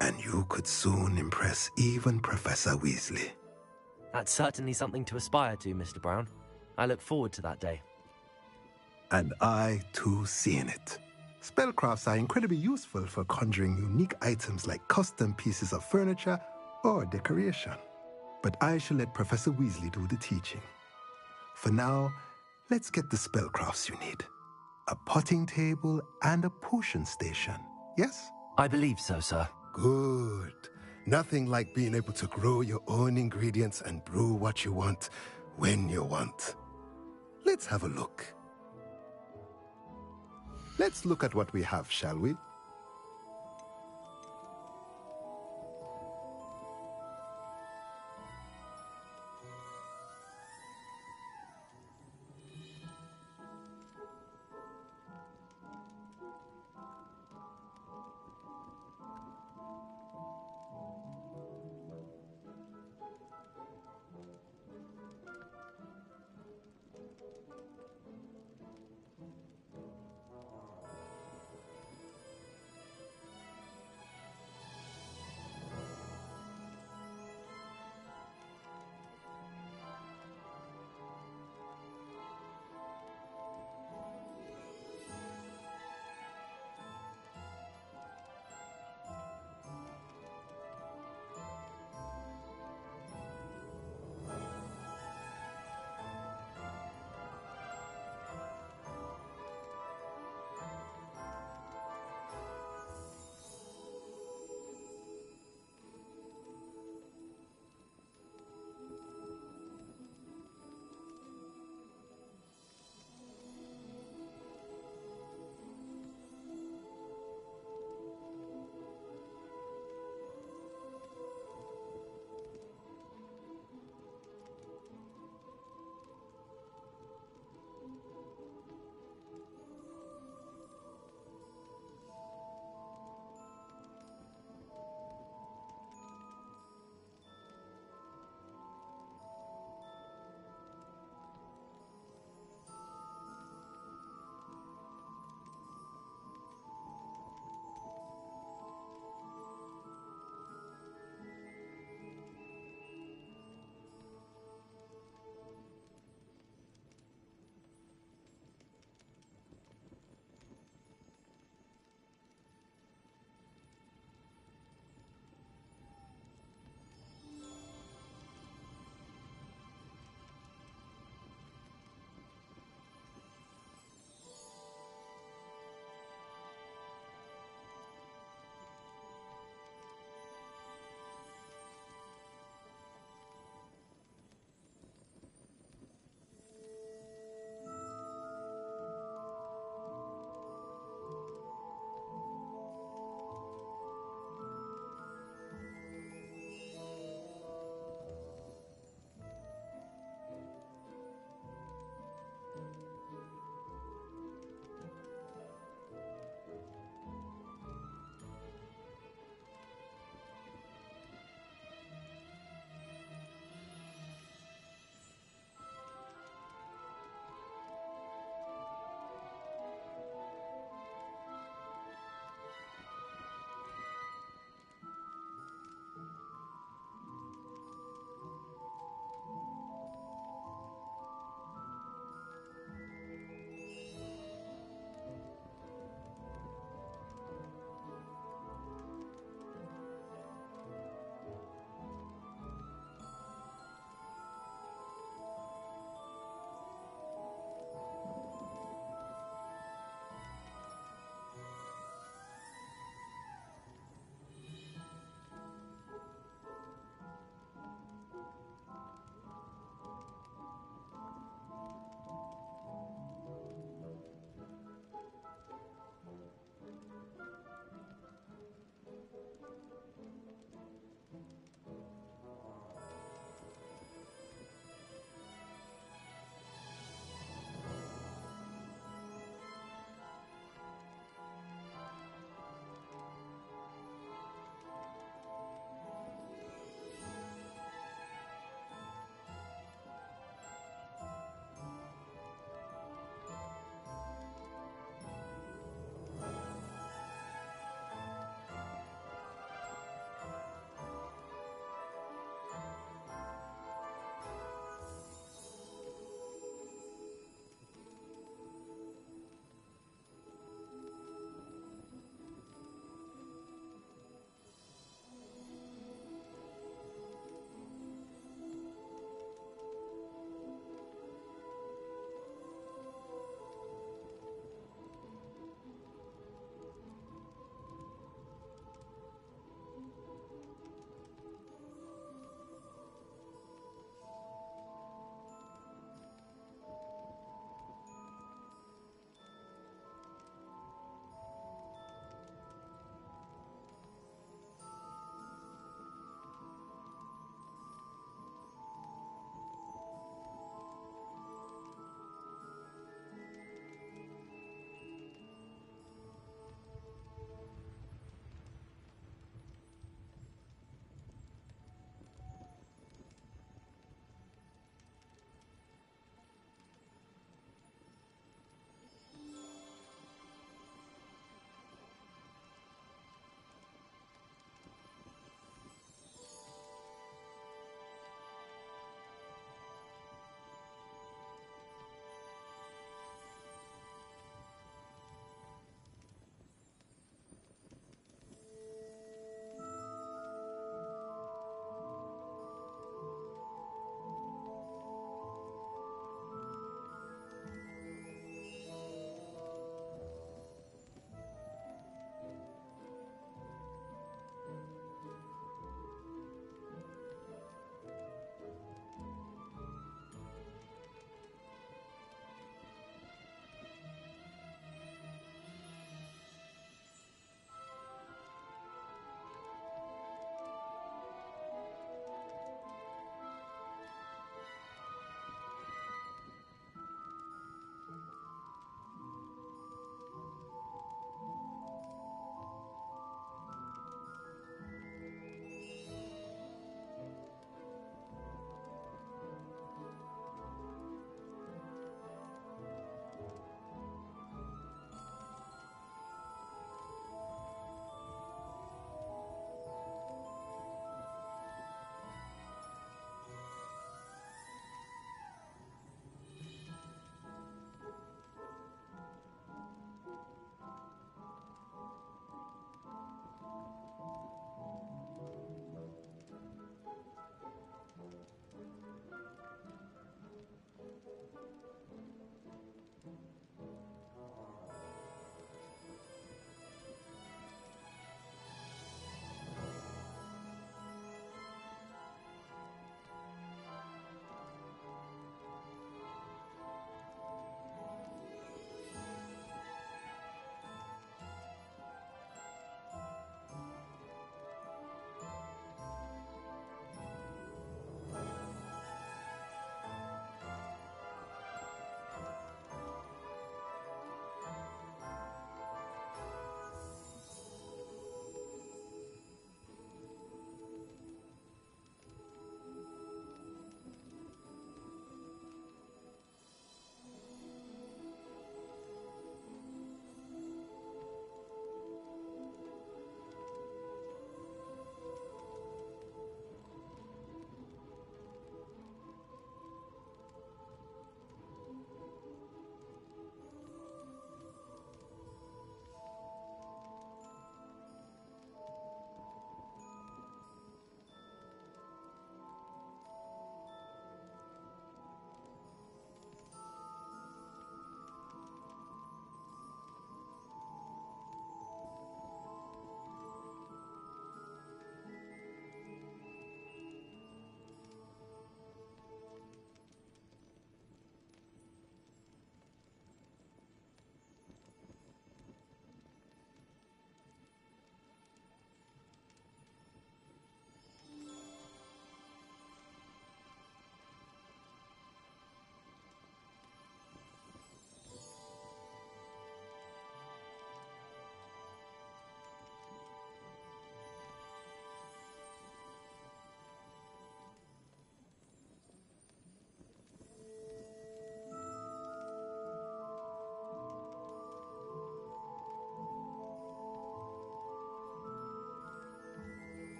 Speaker 14: and you could soon impress even Professor Weasley.
Speaker 2: That's certainly something to aspire to, Mr. Brown. I look forward to that day.
Speaker 14: And I, too, seeing it. Spellcrafts are incredibly useful for conjuring unique items like custom pieces of furniture or decoration. But I shall let Professor Weasley do the teaching. For now, let's get the spellcrafts you need. A potting table and a potion station, yes?
Speaker 2: I believe so, sir.
Speaker 14: Good. Nothing like being able to grow your own ingredients and brew what you want when you want. Let's have a look. Let's look at what we have, shall we?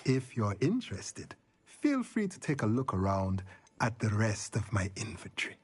Speaker 14: If you're interested, feel free to take a look around at the rest of my inventory.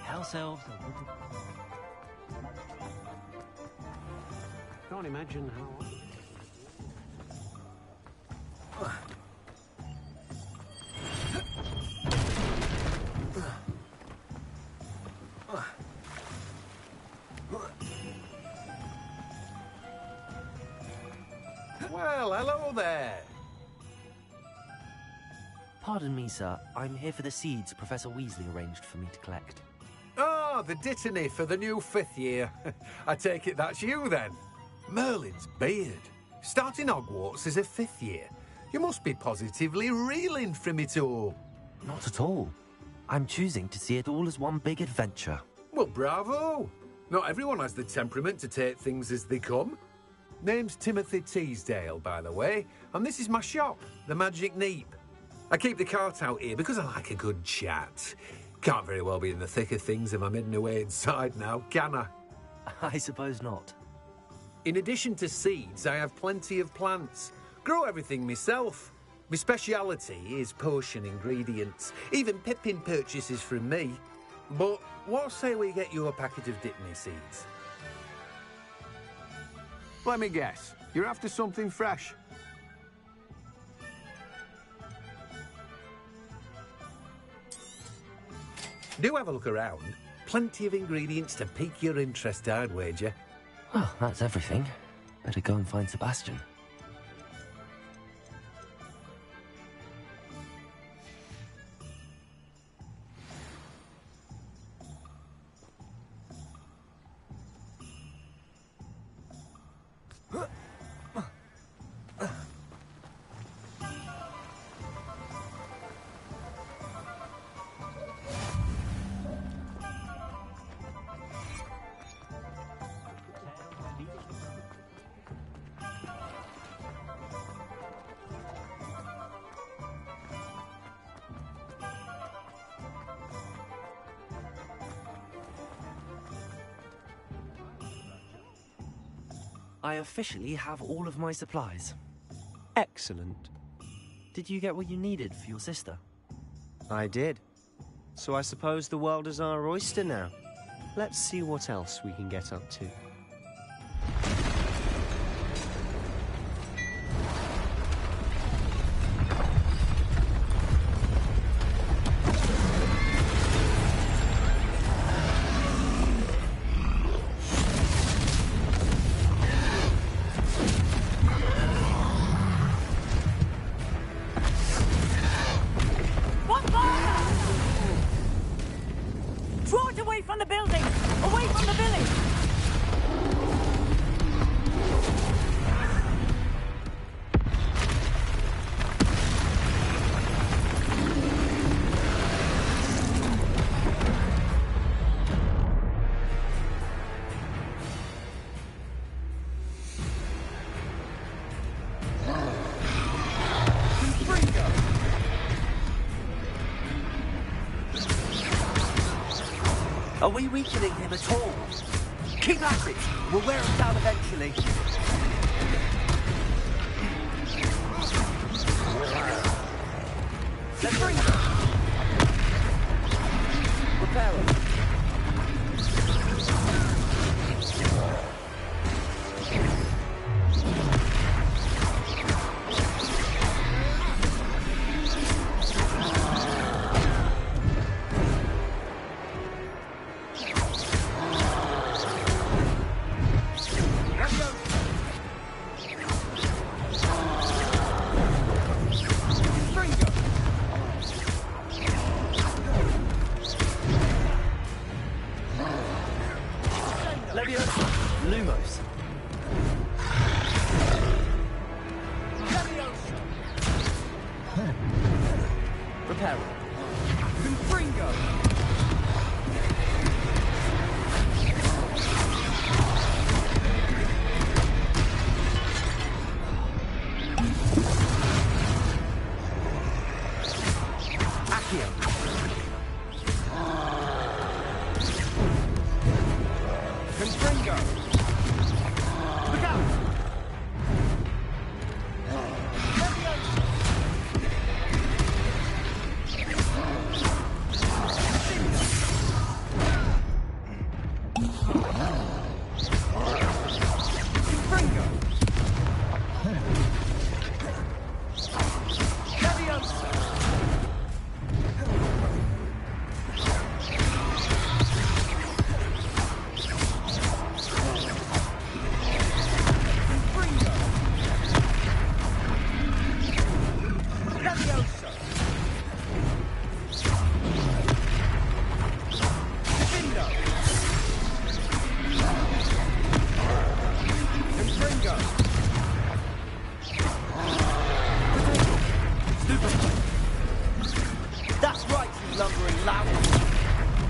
Speaker 15: House elves. Can't imagine how.
Speaker 3: Well, hello there.
Speaker 2: Pardon me, sir. I'm here for the seeds Professor Weasley arranged for me to collect.
Speaker 3: Oh, the dittany for the new 5th year. I take it that's you, then. Merlin's beard. Starting Hogwarts as a 5th year. You must be positively reeling from it all.
Speaker 2: Not at all. I'm choosing to see it all as one big adventure.
Speaker 3: Well, bravo. Not everyone has the temperament to take things as they come. Name's Timothy Teasdale, by the way, and this is my shop, the Magic Neep. I keep the cart out here because I like a good chat. Can't very well be in the thick of things if I'm hidden away inside now, can I?
Speaker 2: I suppose not.
Speaker 3: In addition to seeds, I have plenty of plants. Grow everything myself. My speciality is potion ingredients. Even Pippin purchases from me. But what say we get you a packet of Dittany seeds? Let me guess. You're after something fresh. Do have a look around. Plenty of ingredients to pique your interest, I'd wager.
Speaker 2: Well, that's everything. Better go and find Sebastian. I officially have all of my supplies.
Speaker 6: Excellent.
Speaker 2: Did you get what you needed for your sister?
Speaker 6: I did. So I suppose the world is our oyster now. Let's see what else we can get up to.
Speaker 12: Are we weakening him at all? Keep at it! We'll wear him down eventually. Let's bring him!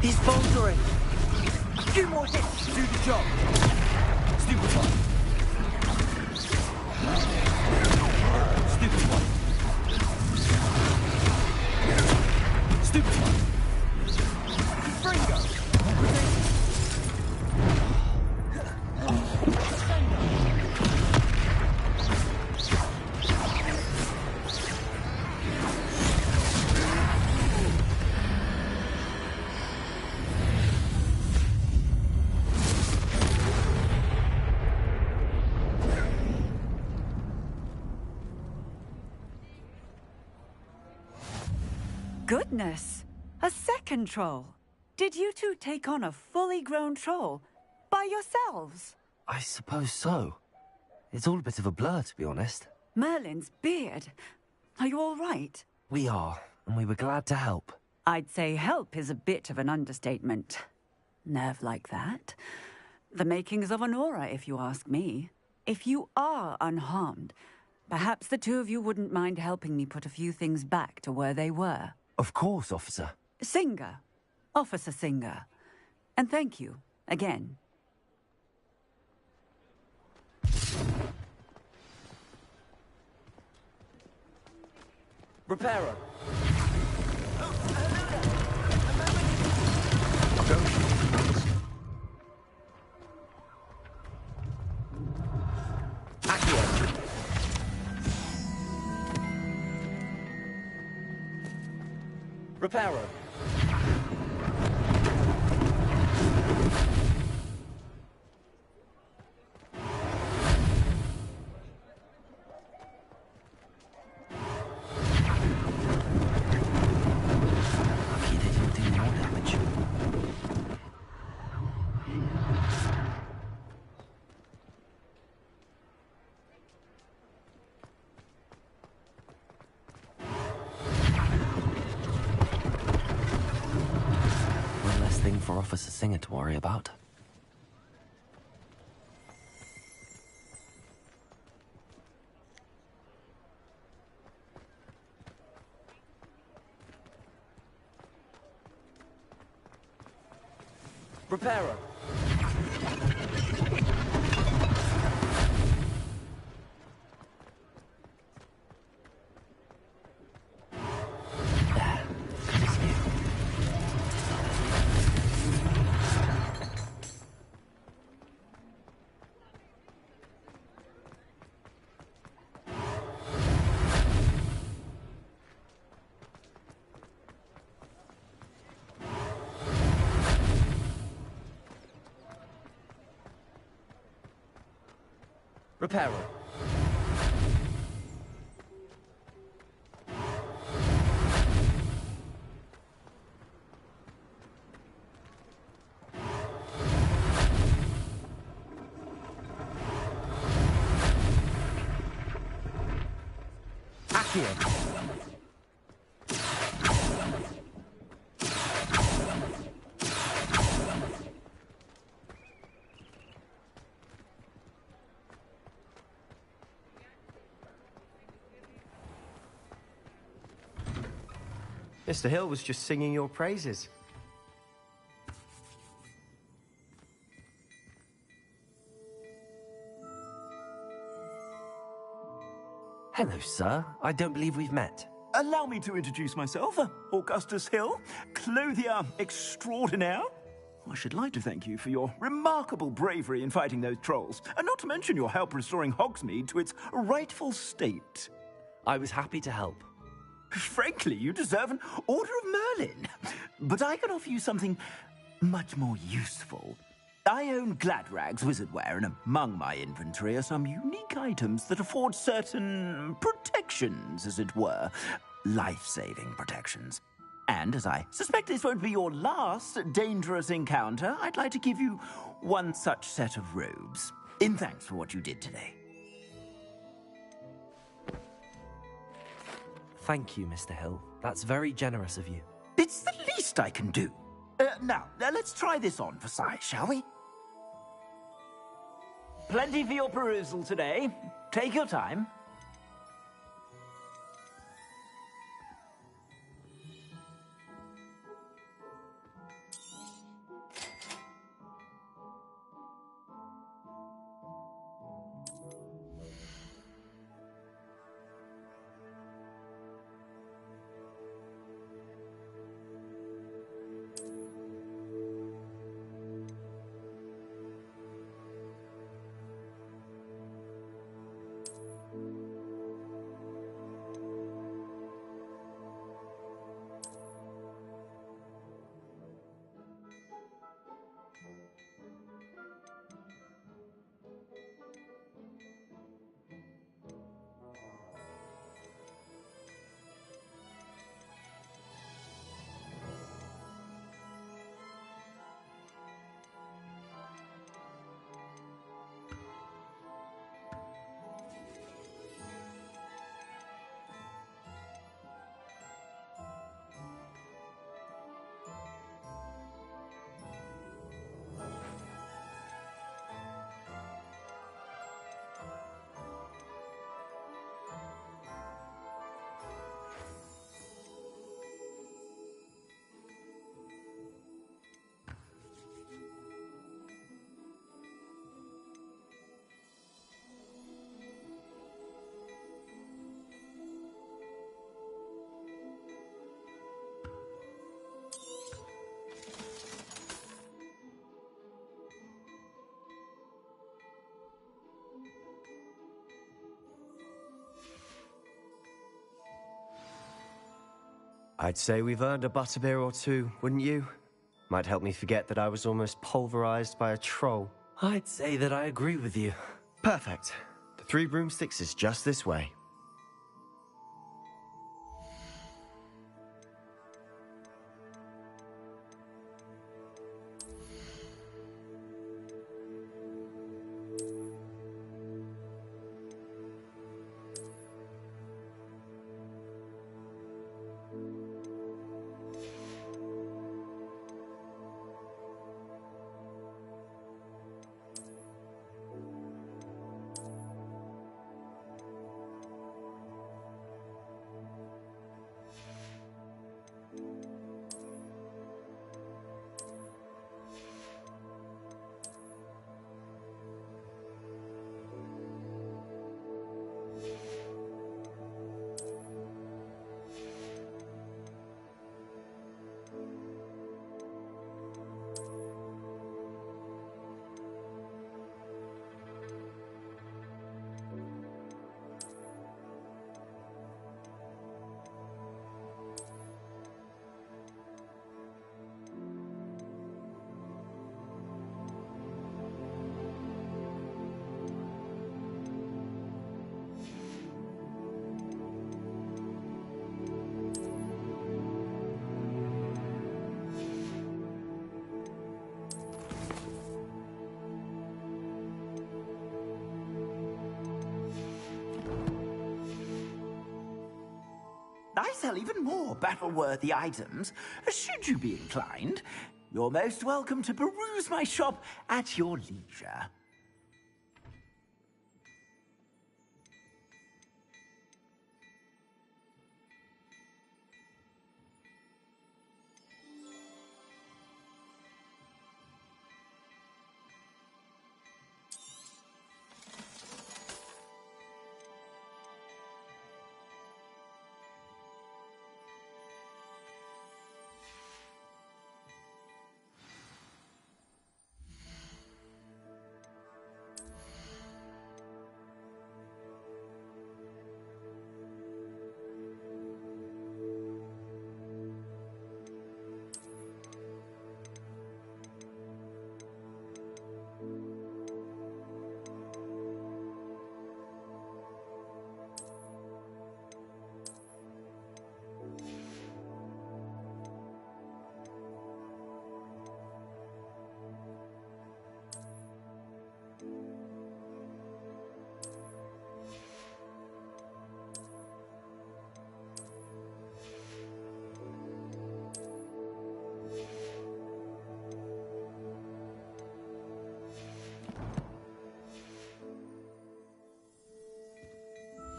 Speaker 12: He's faltering. A few more hits to do the job. Stupefy. Stupefy. Stupefy. Fringo.
Speaker 16: Goodness! A second troll! Did you two take on a fully grown troll? By yourselves?
Speaker 2: I suppose so. It's all a bit of a blur, to be honest.
Speaker 16: Merlin's beard. Are you all right?
Speaker 2: We are, and we were glad to help.
Speaker 16: I'd say help is a bit of an understatement. Nerve like that. The makings of an aura, if you ask me. If you are unharmed, perhaps the two of you wouldn't mind helping me put a few things back to where they were.
Speaker 2: Of course, officer.
Speaker 16: Singer. Officer Singer. And thank you, again.
Speaker 12: Repairer. Accio. Repairer.
Speaker 2: Lucky they didn't do more damage. One less thing for Officer Singer to worry about.
Speaker 12: Repairer. Repairer. Accio.
Speaker 6: Mr. Hill was just singing your praises.
Speaker 2: Hello, sir. I don't believe we've met.
Speaker 12: Allow me to introduce myself, Augustus Hill, clothier extraordinaire. I should like to thank you for your remarkable bravery in fighting those trolls, and not to mention your help restoring Hogsmeade to its rightful state.
Speaker 2: I was happy to help.
Speaker 12: Frankly, you deserve an Order of Merlin. But I can offer you something much more useful. I own Gladrag's wizardware, and among my inventory are some unique items that afford certain protections, as it were. Life-saving protections. And as I suspect this won't be your last dangerous encounter, I'd like to give you one such set of robes, in thanks for what you did today.
Speaker 2: Thank you, Mr. Hill. That's very generous of you.
Speaker 12: It's the least I can do. Now, let's try this on for size, shall we? Plenty for your perusal today. Take your time.
Speaker 6: I'd say we've earned a butterbeer or two, wouldn't you? Might help me forget that I was almost pulverized by a troll.
Speaker 2: I'd say that I agree with you.
Speaker 6: Perfect. The Three Broomsticks is just this way.
Speaker 12: I sell even more battle-worthy items, should you be inclined. You're most welcome to peruse my shop at your leisure.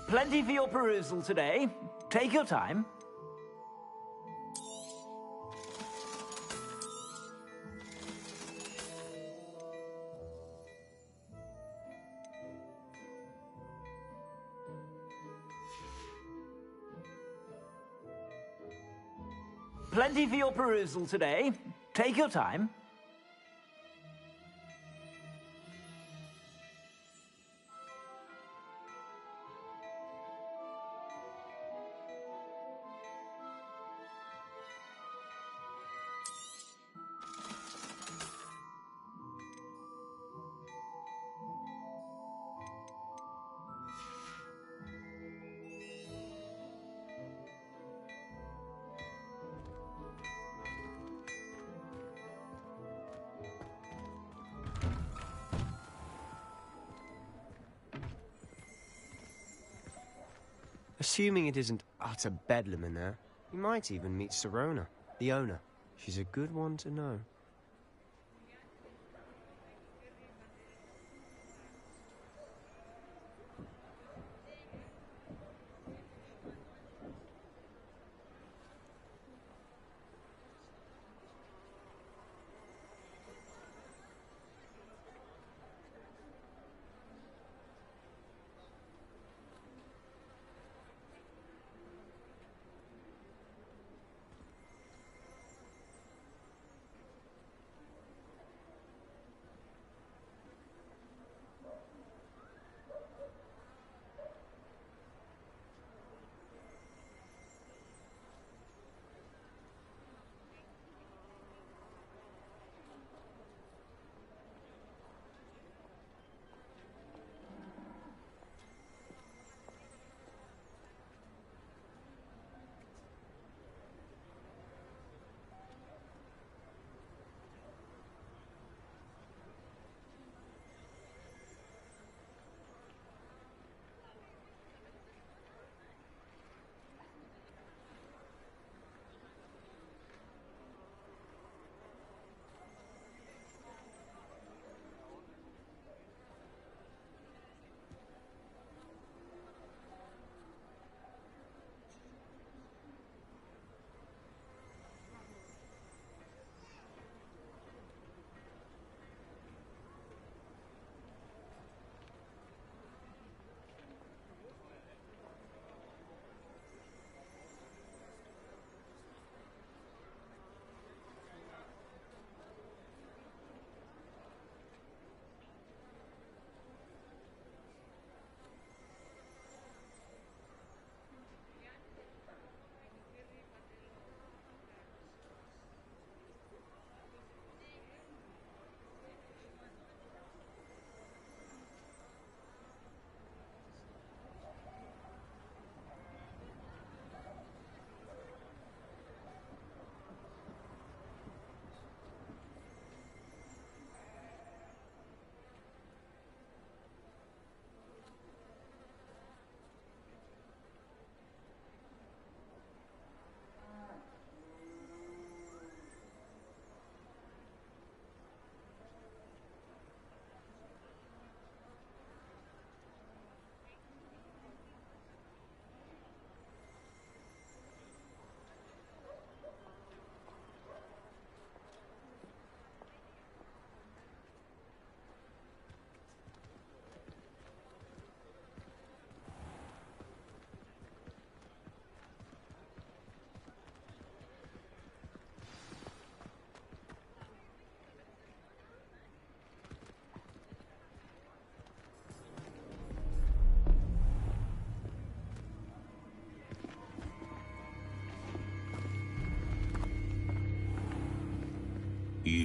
Speaker 12: Plenty for your perusal today. Take your time. Plenty for your perusal today. Take your time.
Speaker 6: Assuming it isn't utter bedlam in there, you might even meet Serona, the owner. She's a good one to know.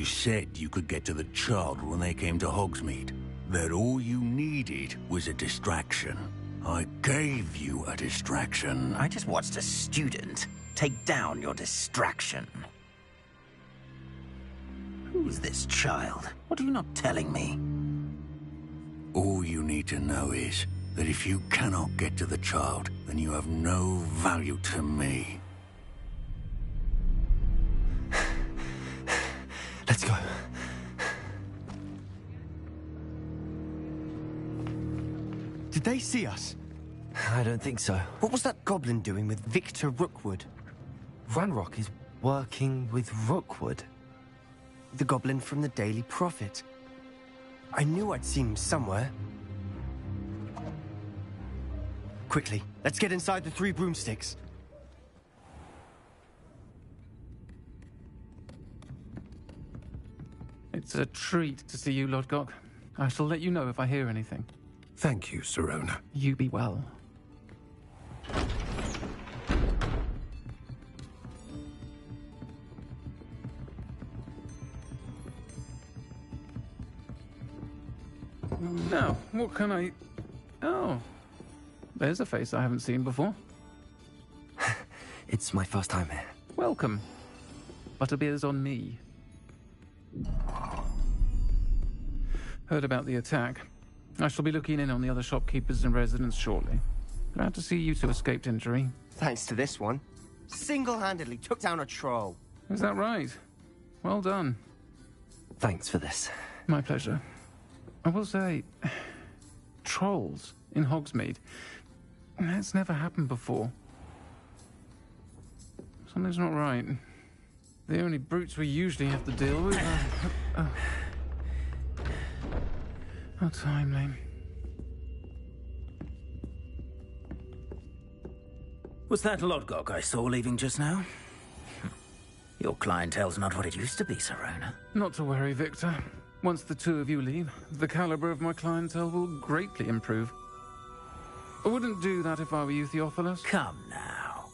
Speaker 17: You said you could get to the child when they came to Hogsmeade. That all you needed was a distraction. I gave you a distraction.
Speaker 12: I just watched a student take down your distraction. Who's this child? What are you not telling me?
Speaker 17: All you need to know is that if you cannot get to the child, then you have no value to me.
Speaker 6: Let's go. Did they see us?
Speaker 2: I don't think so.
Speaker 6: What was that goblin doing with Victor Rookwood?
Speaker 2: Ranrock is working with Rookwood.
Speaker 6: The goblin from the Daily Prophet. I knew I'd seen him somewhere. Quickly, let's get inside the 3 broomsticks.
Speaker 18: It's a treat to see you, Lodgok. I shall let you know if I hear anything.
Speaker 9: Thank you, Sirona.
Speaker 18: You be well. Now, what can I... Oh, there's a face I haven't seen before.
Speaker 2: It's my first time here.
Speaker 18: Welcome. Butterbeer's on me. Heard about the attack. I shall be looking in on the other shopkeepers and residents shortly. Glad to see you two escaped injury.
Speaker 6: Thanks to this one. Single-handedly took down a troll.
Speaker 18: Is that right? Well done.
Speaker 2: Thanks for this.
Speaker 18: My pleasure. I will say, trolls in Hogsmeade. That's never happened before. Something's not right. The only brutes we usually have to deal with are... How timely.
Speaker 12: Was that Lodgok I saw leaving just now? Your clientele's not what it used to be, Sirona.
Speaker 18: Not to worry, Victor. Once the two of you leave, the caliber of my clientele will greatly improve. I wouldn't do that if I were you, Theophilus.
Speaker 12: Come now.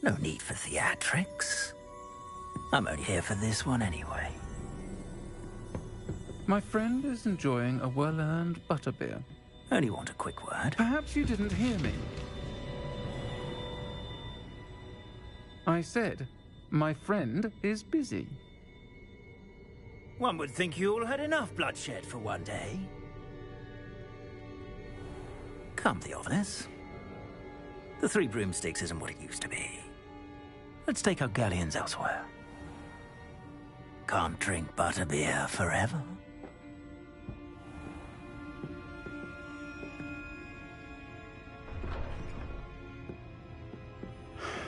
Speaker 12: No need for theatrics. I'm only here for this one anyway.
Speaker 18: My friend is enjoying a well-earned butterbeer.
Speaker 12: Only want a quick word.
Speaker 18: Perhaps you didn't hear me. I said, my friend is busy.
Speaker 12: One would think you all had enough bloodshed for one day. Come, Theophilus. The 3 broomsticks isn't what it used to be. Let's take our galleons elsewhere. Can't drink butterbeer forever.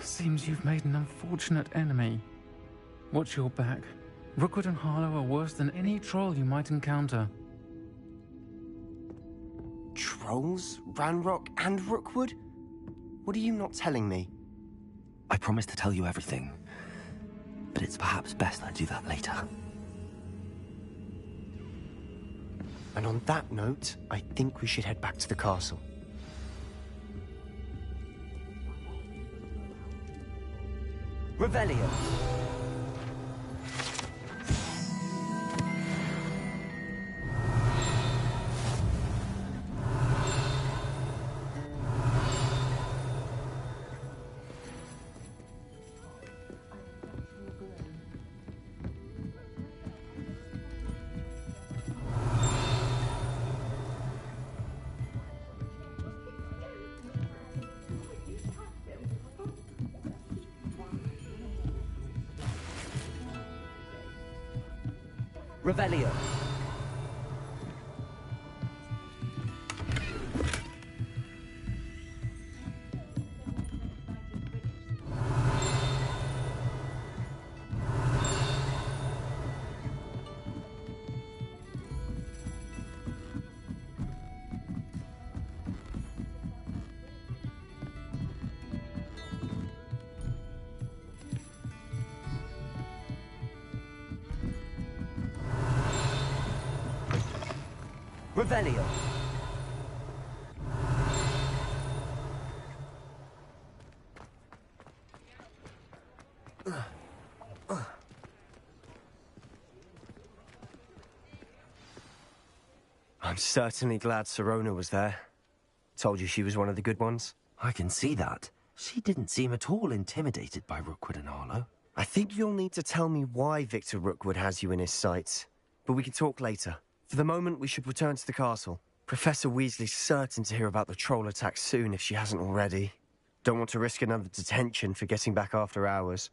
Speaker 18: Seems you've made an unfortunate enemy. Watch your back. Rookwood and Harlow are worse than any troll you might encounter.
Speaker 6: Trolls? Ranrock and Rookwood? What are you not telling me?
Speaker 2: I promised to tell you everything, but it's perhaps best I do that later.
Speaker 6: And on that note, I think we should head back to the castle. Revelio. Revelio. Revelio. I'm certainly glad Sirona was there. Told you she was one of the good ones.
Speaker 2: I can see that. She didn't seem at all intimidated by Rookwood and Harlow.
Speaker 6: I think you'll need to tell me why Victor Rookwood has you in his sights. But we can talk later. For the moment, we should return to the castle. Professor Weasley's certain to hear about the troll attack soon if she hasn't already. Don't want to risk another detention for getting back after hours.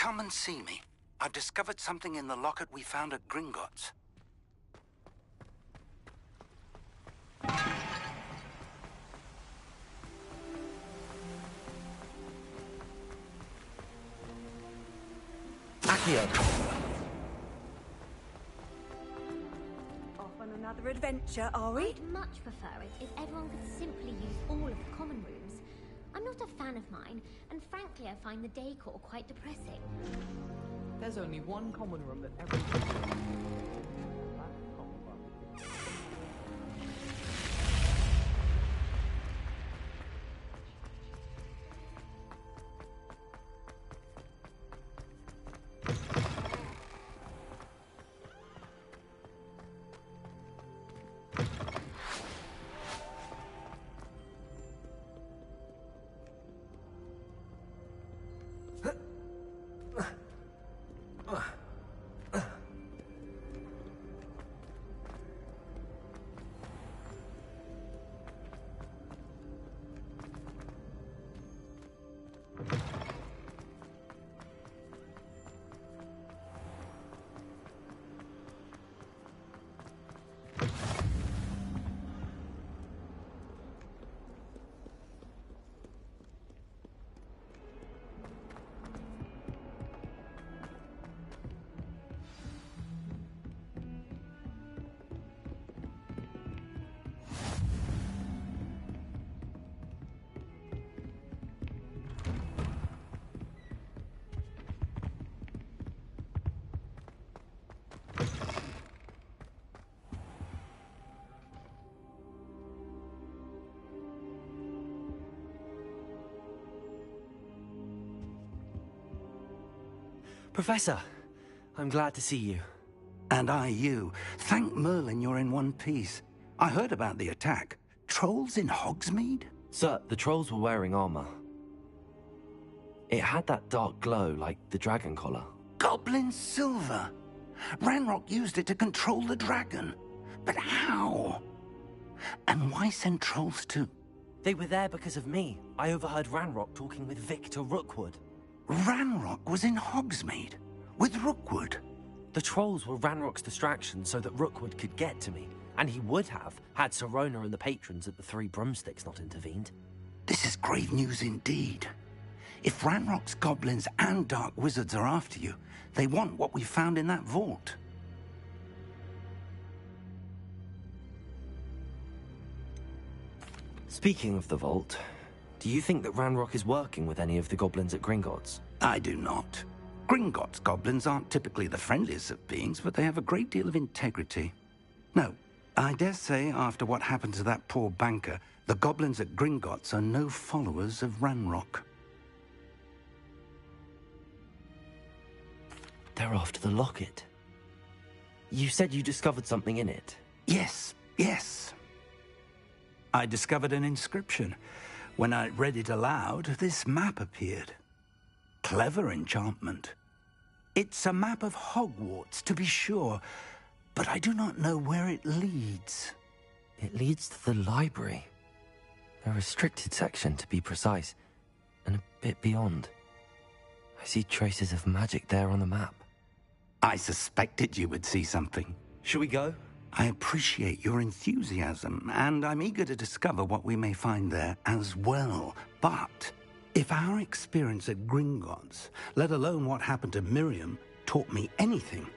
Speaker 1: Come and see me. I've discovered something in the locket we found at Gringotts.
Speaker 2: Accio.
Speaker 19: Off on another adventure, are we?
Speaker 20: I'd much prefer it if everyone could simply use all of the common rooms. I'm not a fan of mine, and frankly I find the decor quite depressing.
Speaker 21: There's only one common room that everyone...
Speaker 2: Professor, I'm glad to see you.
Speaker 1: And I you. Thank Merlin you're in one piece. I heard about the attack. Trolls in Hogsmeade?
Speaker 2: Sir, the trolls were wearing armor. It had that dark glow like the dragon collar.
Speaker 1: Goblin silver! Ranrock used it to control the dragon. But how? And why send trolls to...
Speaker 2: They were there because of me. I overheard Ranrock talking with Victor Rookwood.
Speaker 1: Ranrock was in Hogsmeade? With Rookwood?
Speaker 2: The trolls were Ranrock's distraction so that Rookwood could get to me. And he would have, had Sirona and the patrons at the Three Broomsticks not intervened.
Speaker 1: This is grave news indeed. If Ranrock's goblins and dark wizards are after you, they want what we found in that vault.
Speaker 2: Speaking of the vault, do you think that Ranrock is working with any of the goblins at Gringotts?
Speaker 1: I do not. Gringotts goblins aren't typically the friendliest of beings, but they have a great deal of integrity. No, I dare say after what happened to that poor banker, the goblins at Gringotts are no followers of Ranrock.
Speaker 2: They're after the locket. You said you discovered something in it.
Speaker 1: Yes. I discovered an inscription. When I read it aloud, this map appeared. Clever enchantment. It's a map of Hogwarts, to be sure, but I do not know where it leads.
Speaker 2: It leads to the library. A restricted section, to be precise, and a bit beyond. I see traces of magic there on the map.
Speaker 1: I suspected you would see something.
Speaker 2: Shall we go?
Speaker 1: I appreciate your enthusiasm, and I'm eager to discover what we may find there as well. But if our experience at Gringotts, let alone what happened to Miriam, taught me anything,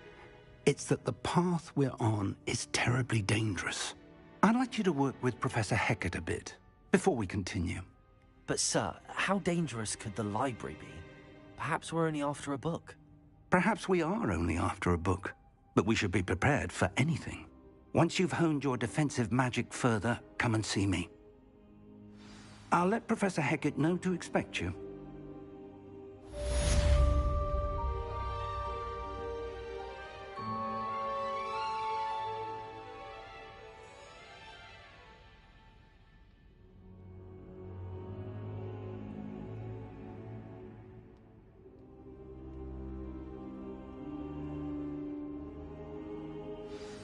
Speaker 1: it's that the path we're on is terribly dangerous. I'd like you to work with Professor Hecat a bit before we continue.
Speaker 2: But sir, how dangerous could the library be? Perhaps we're only after a book.
Speaker 1: Perhaps we are only after a book, but we should be prepared for anything. Once you've honed your defensive magic further, come and see me. I'll let Professor Hecat know to expect you.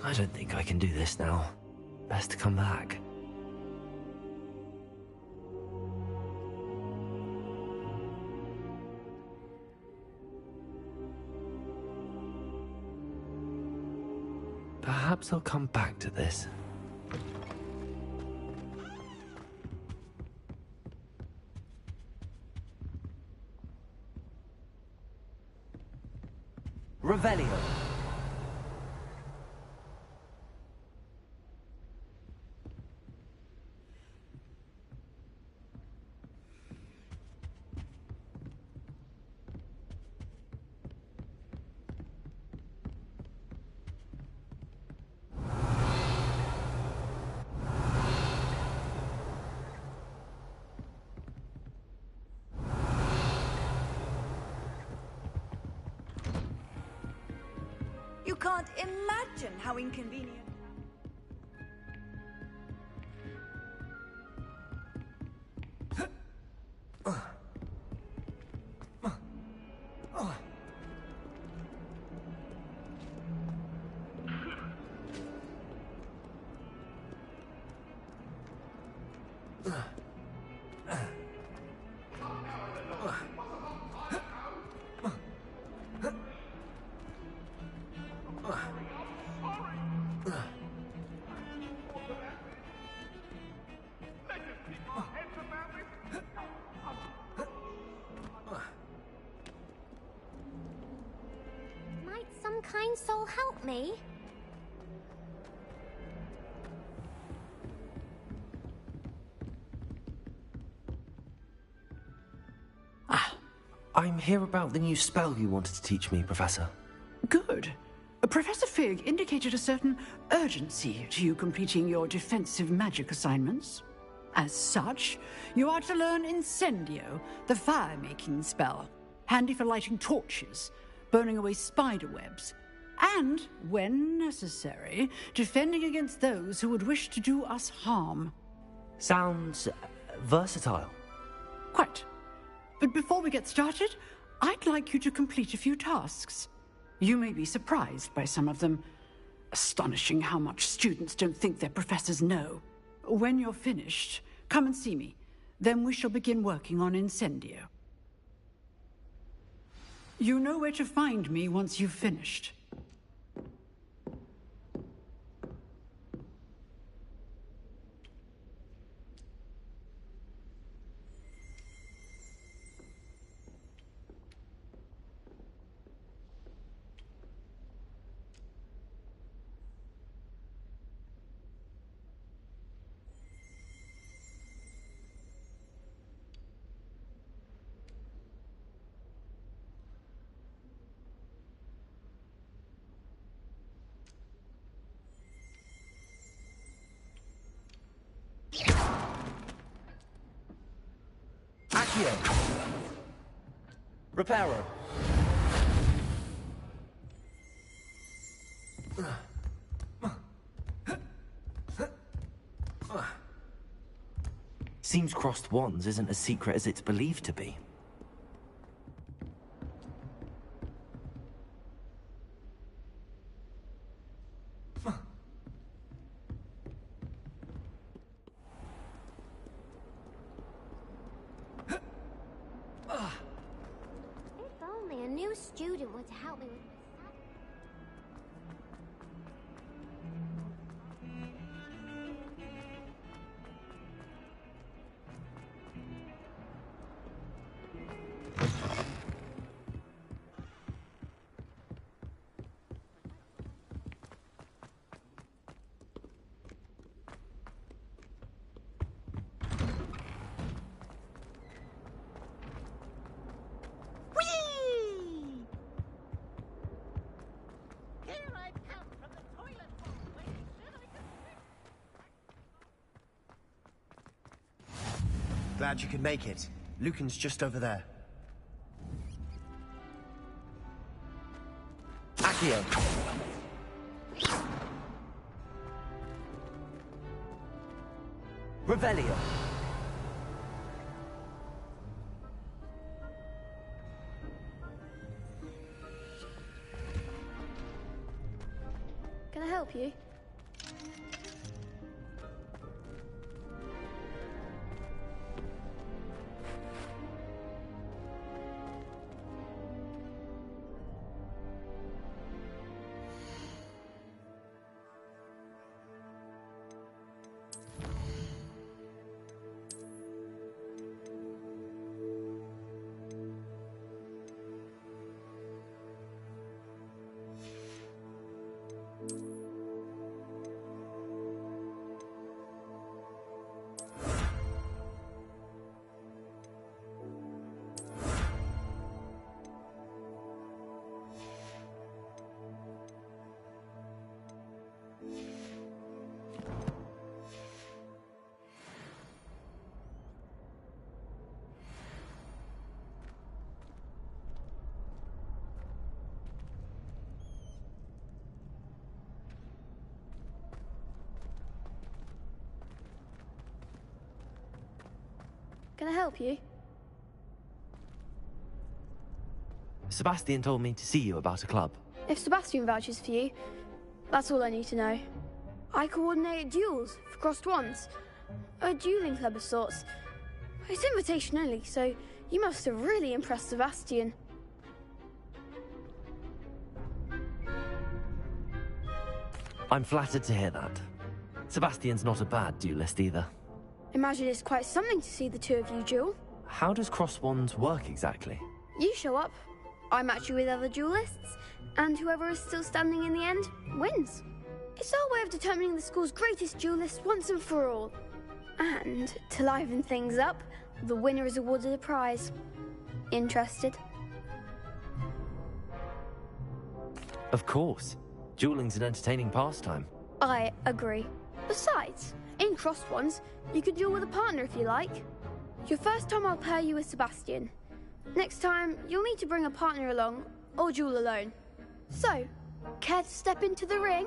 Speaker 2: I don't think I can do this now. Best to come back. Perhaps I'll come back to this. Revelio.
Speaker 19: You can't imagine how inconvenient.
Speaker 20: Might some kind soul help me?
Speaker 2: I'm here about the new spell you wanted to teach me, Professor.
Speaker 5: Good. Professor Fig indicated a certain urgency to you completing your defensive magic assignments. As such, you are to learn Incendio, the fire-making spell, handy for lighting torches, burning away spider webs, and, when necessary, defending against those who would wish to do us harm.
Speaker 2: Sounds versatile.
Speaker 5: Quite. But before we get started, I'd like you to complete a few tasks. You may be surprised by some of them. Astonishing how much students don't think their professors know. When you're finished, come and see me. Then we shall begin working on Incendio. You know where to find me once you've finished.
Speaker 2: Accio! Reparo! Seems crossed wands isn't as secret as it's believed to be.
Speaker 20: If only a new student were to help me with
Speaker 6: Glad you could make it. Lucan's just over there.
Speaker 2: Accio! Revelio!
Speaker 8: Can I help you? Can I help you?
Speaker 2: Sebastian told me to see you about a club.
Speaker 8: If Sebastian vouches for you, that's all I need to know. I coordinate duels for crossed wands. A dueling club of sorts. It's invitation only, so you must have really impressed Sebastian.
Speaker 2: I'm flattered to hear that. Sebastian's not a bad duelist either.
Speaker 8: Imagine it's quite something to see the two of you duel.
Speaker 2: How does cross wands work exactly?
Speaker 8: You show up, I match you with other duelists, and whoever is still standing in the end wins. It's our way of determining the school's greatest duelist once and for all. And to liven things up, the winner is awarded a prize. Interested?
Speaker 2: Of course. Dueling's an entertaining pastime.
Speaker 8: I agree. Besides, in crossed ones, you could duel with a partner if you like. Your first time I'll pair you with Sebastian. Next time, you'll need to bring a partner along, or duel alone. So, care to step into the ring?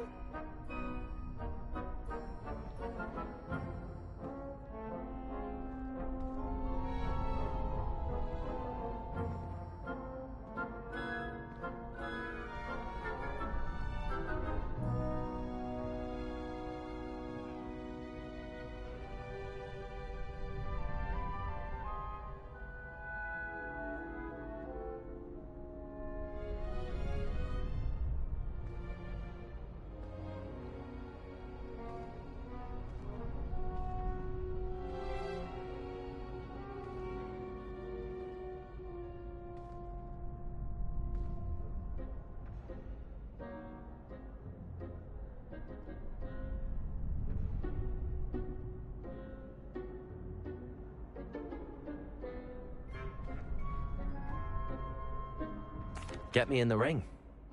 Speaker 2: Get me in the ring.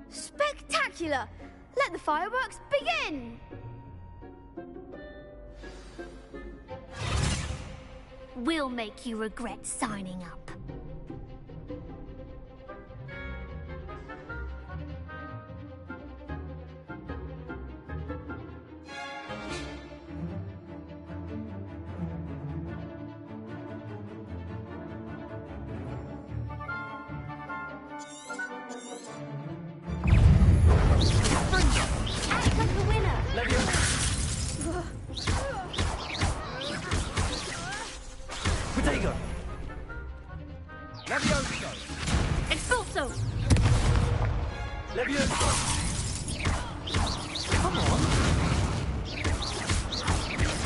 Speaker 8: Spectacular! Let the fireworks begin!
Speaker 20: We'll make you regret signing up. Act like the winner!
Speaker 2: Protego!
Speaker 18: Levioso!
Speaker 8: Expulso!
Speaker 2: Levioso! Come on!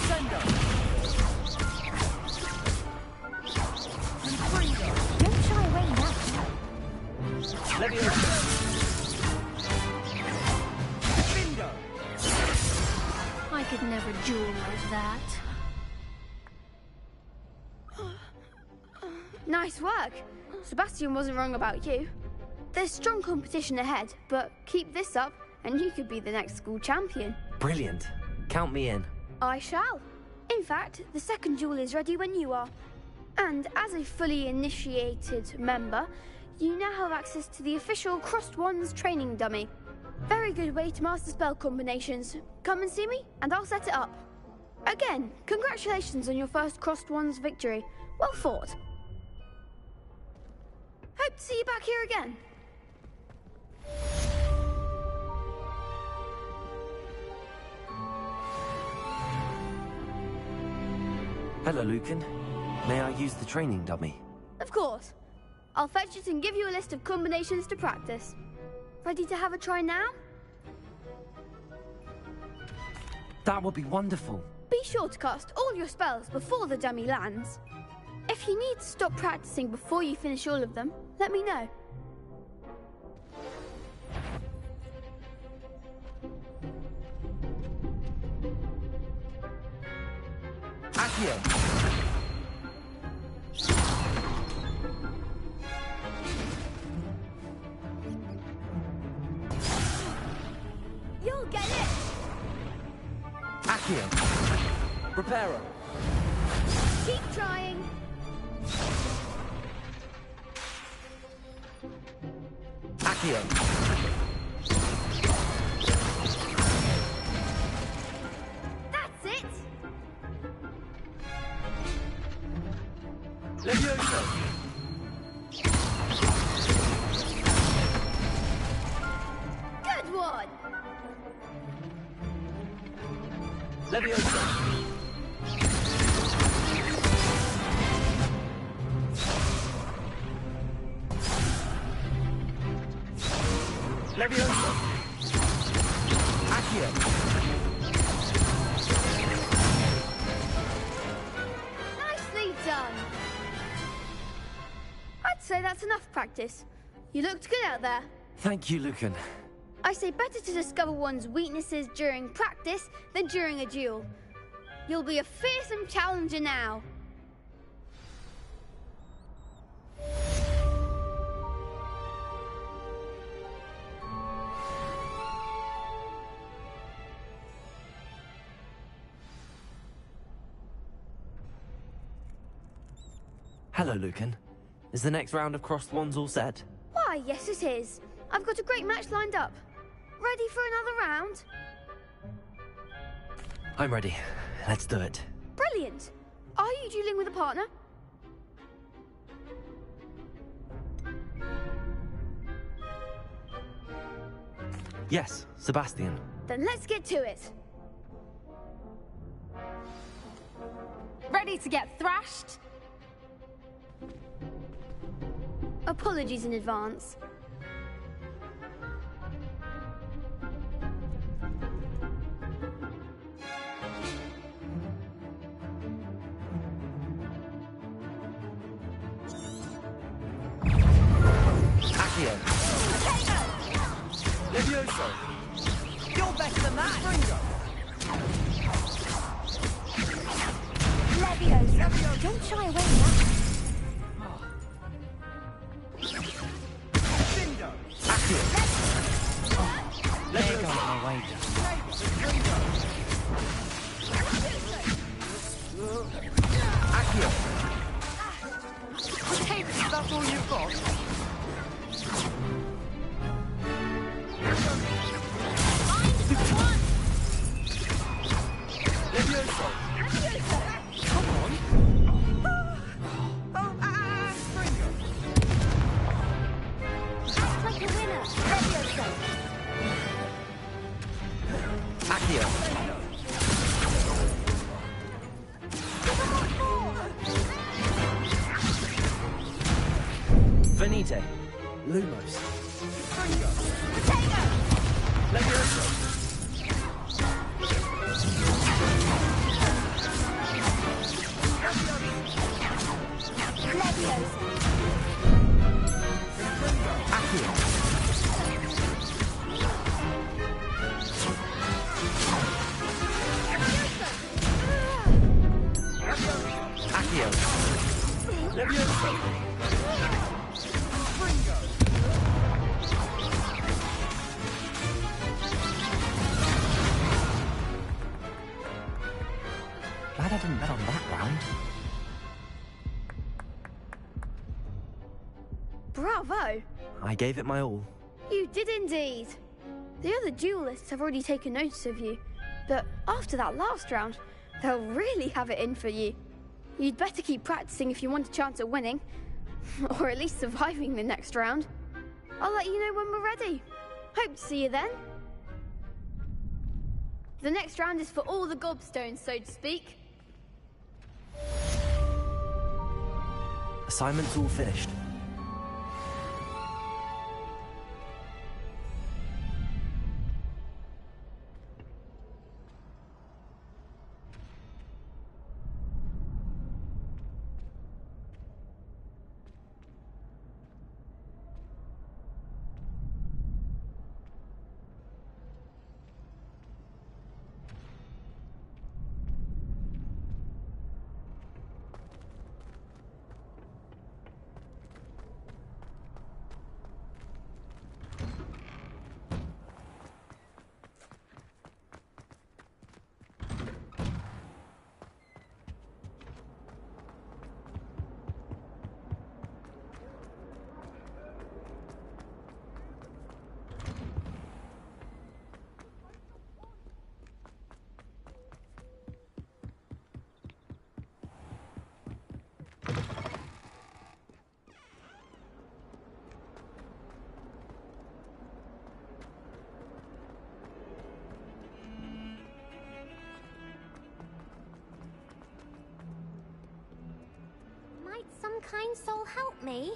Speaker 2: Sendo!
Speaker 20: Don't shy away now.
Speaker 2: Levioso!
Speaker 18: Bingo!
Speaker 8: I could never duel like that. Nice work. Sebastian wasn't wrong about you. There's strong competition ahead, but keep this up and you could be the next school champion.
Speaker 2: Brilliant. Count me in.
Speaker 8: I shall. In fact, the second duel is ready when you are. And as a fully initiated member, you now have access to the official Crossed Wands training dummy. Very good way to master spell combinations. Come and see me, and I'll set it up. Again, congratulations on your first Crossed Wands victory. Well fought. Hope to see you back here again.
Speaker 2: Hello, Lucan. May I use the training dummy?
Speaker 8: Of course. I'll fetch it and give you a list of combinations to practice. Ready to have a try now?
Speaker 2: That would be wonderful.
Speaker 8: Be sure to cast all your spells before the dummy lands. If you need to stop practicing before you finish all of them, let me know.
Speaker 2: Accio!
Speaker 8: You'll get it!
Speaker 2: Accio! Reparo!
Speaker 8: Keep trying!
Speaker 2: Accio!
Speaker 8: That's it!
Speaker 2: Levioso!
Speaker 8: Good one!
Speaker 2: Levioso! Levioso! Accio!
Speaker 8: Nicely done! I'd say that's enough practice. You looked good out there.
Speaker 2: Thank you, Lucan.
Speaker 8: I say better to discover one's weaknesses during practice than during a duel. You'll be a fearsome challenger now.
Speaker 2: Hello, Lucan. Is the next round of Crossed Wands all set?
Speaker 8: Why, yes it is. I've got a great match lined up. Ready for another round?
Speaker 2: I'm ready. Let's do it.
Speaker 8: Brilliant! Are you dueling with a partner?
Speaker 2: Yes, Sebastian.
Speaker 8: Then let's get to it.
Speaker 10: Ready to get thrashed?
Speaker 8: Apologies in advance.
Speaker 2: Accio.
Speaker 12: Levioso! You're better than that! Springo!
Speaker 20: Leviosa. Don't shy away from that.
Speaker 2: There goes my wager. Accio.
Speaker 12: Okay, that's all you've got? Levioso! Come on! Springo!
Speaker 20: Act like a winner. Leviosa.
Speaker 2: Accio. Venite. Lumos.
Speaker 12: Springo! Levioso!
Speaker 2: Accio.
Speaker 12: Levioso! Springo!
Speaker 2: Glad I didn't bet on that round.
Speaker 8: Bravo!
Speaker 2: I gave it my all.
Speaker 8: You did indeed. The other duelists have already taken notice of you, but after that last round, they'll really have it in for you. You'd better keep practicing if you want a chance at winning, or at least surviving the next round. I'll let you know when we're ready. Hope to see you then. The next round is for all the gobstones, so to speak.
Speaker 2: Assignment's all finished.
Speaker 20: Might some kind soul help me?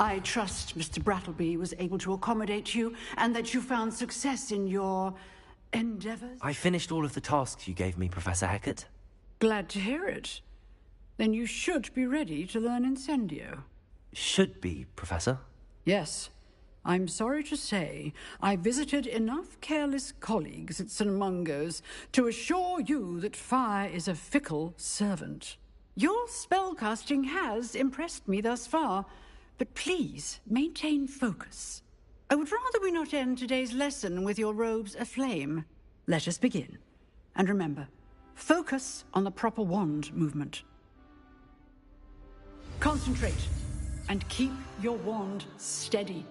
Speaker 5: I trust Mr. Brattleby was able to accommodate you and that you found success in your endeavors.
Speaker 2: I finished all of the tasks you gave me, Professor Hecat.
Speaker 5: Glad to hear it. Then you should be ready to learn Incendio.
Speaker 2: Should be, Professor.
Speaker 5: Yes. I'm sorry to say, I visited enough careless colleagues at St. Mungo's to assure you that fire is a fickle servant. Your spellcasting has impressed me thus far, but please maintain focus. I would rather we not end today's lesson with your robes aflame. Let us begin. And remember, focus on the proper wand movement. Concentrate and keep your wand steady.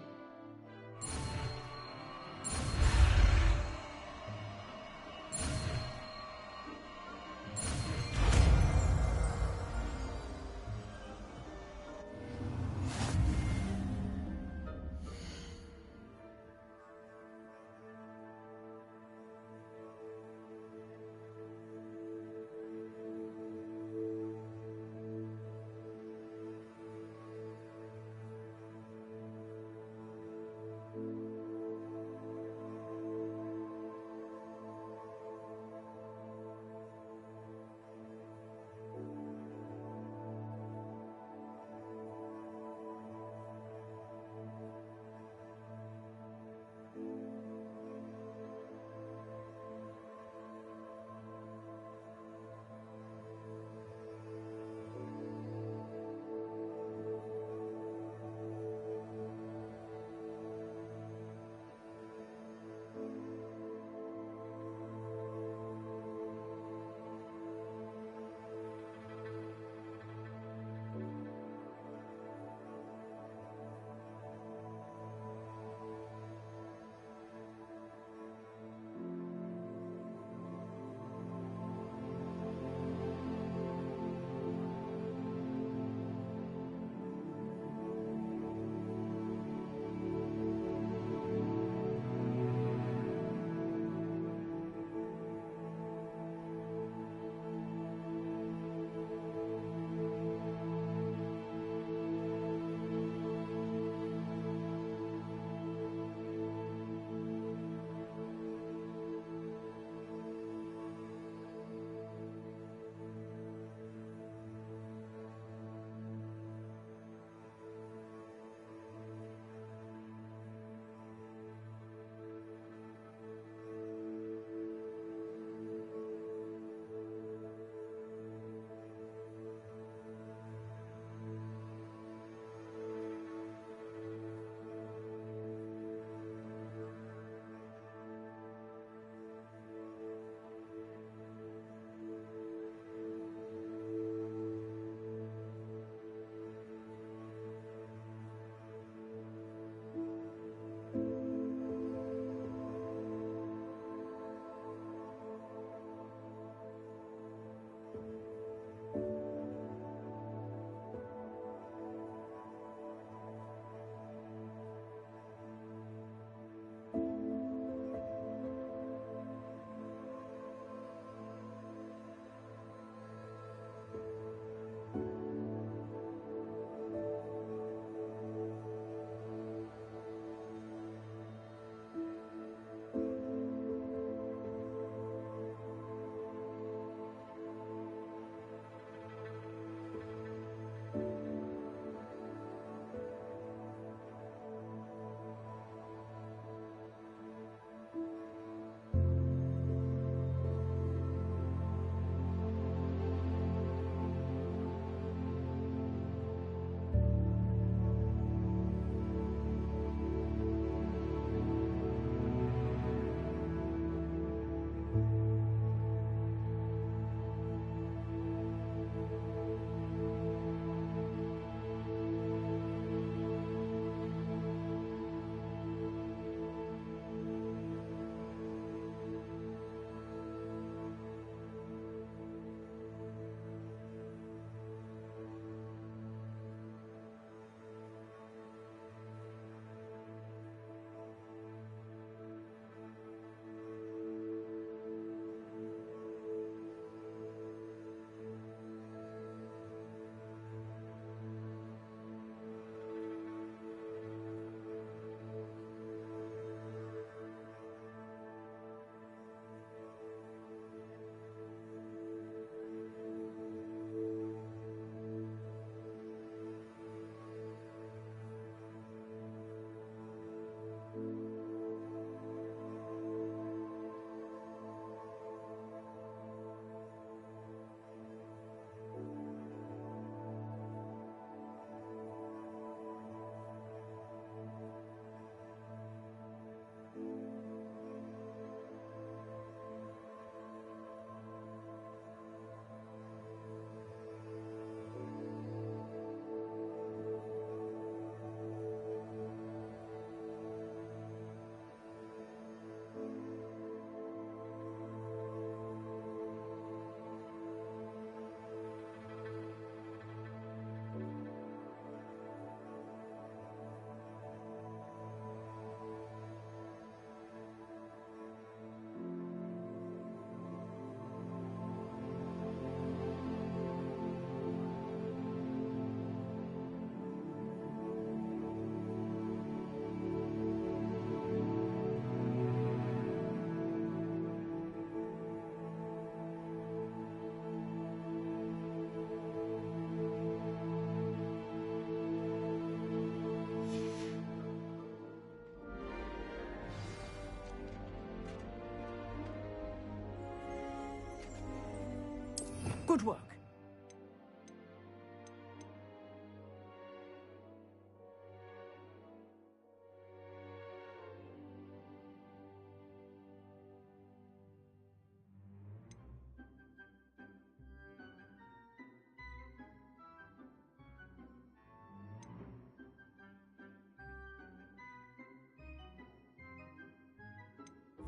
Speaker 5: Good work.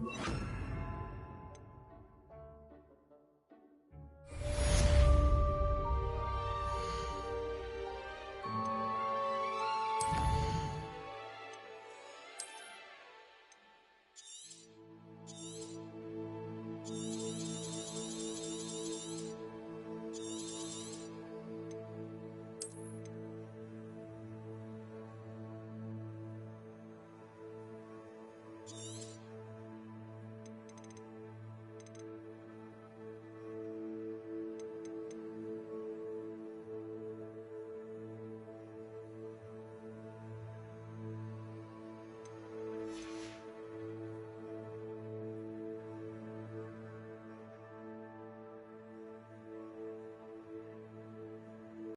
Speaker 10: You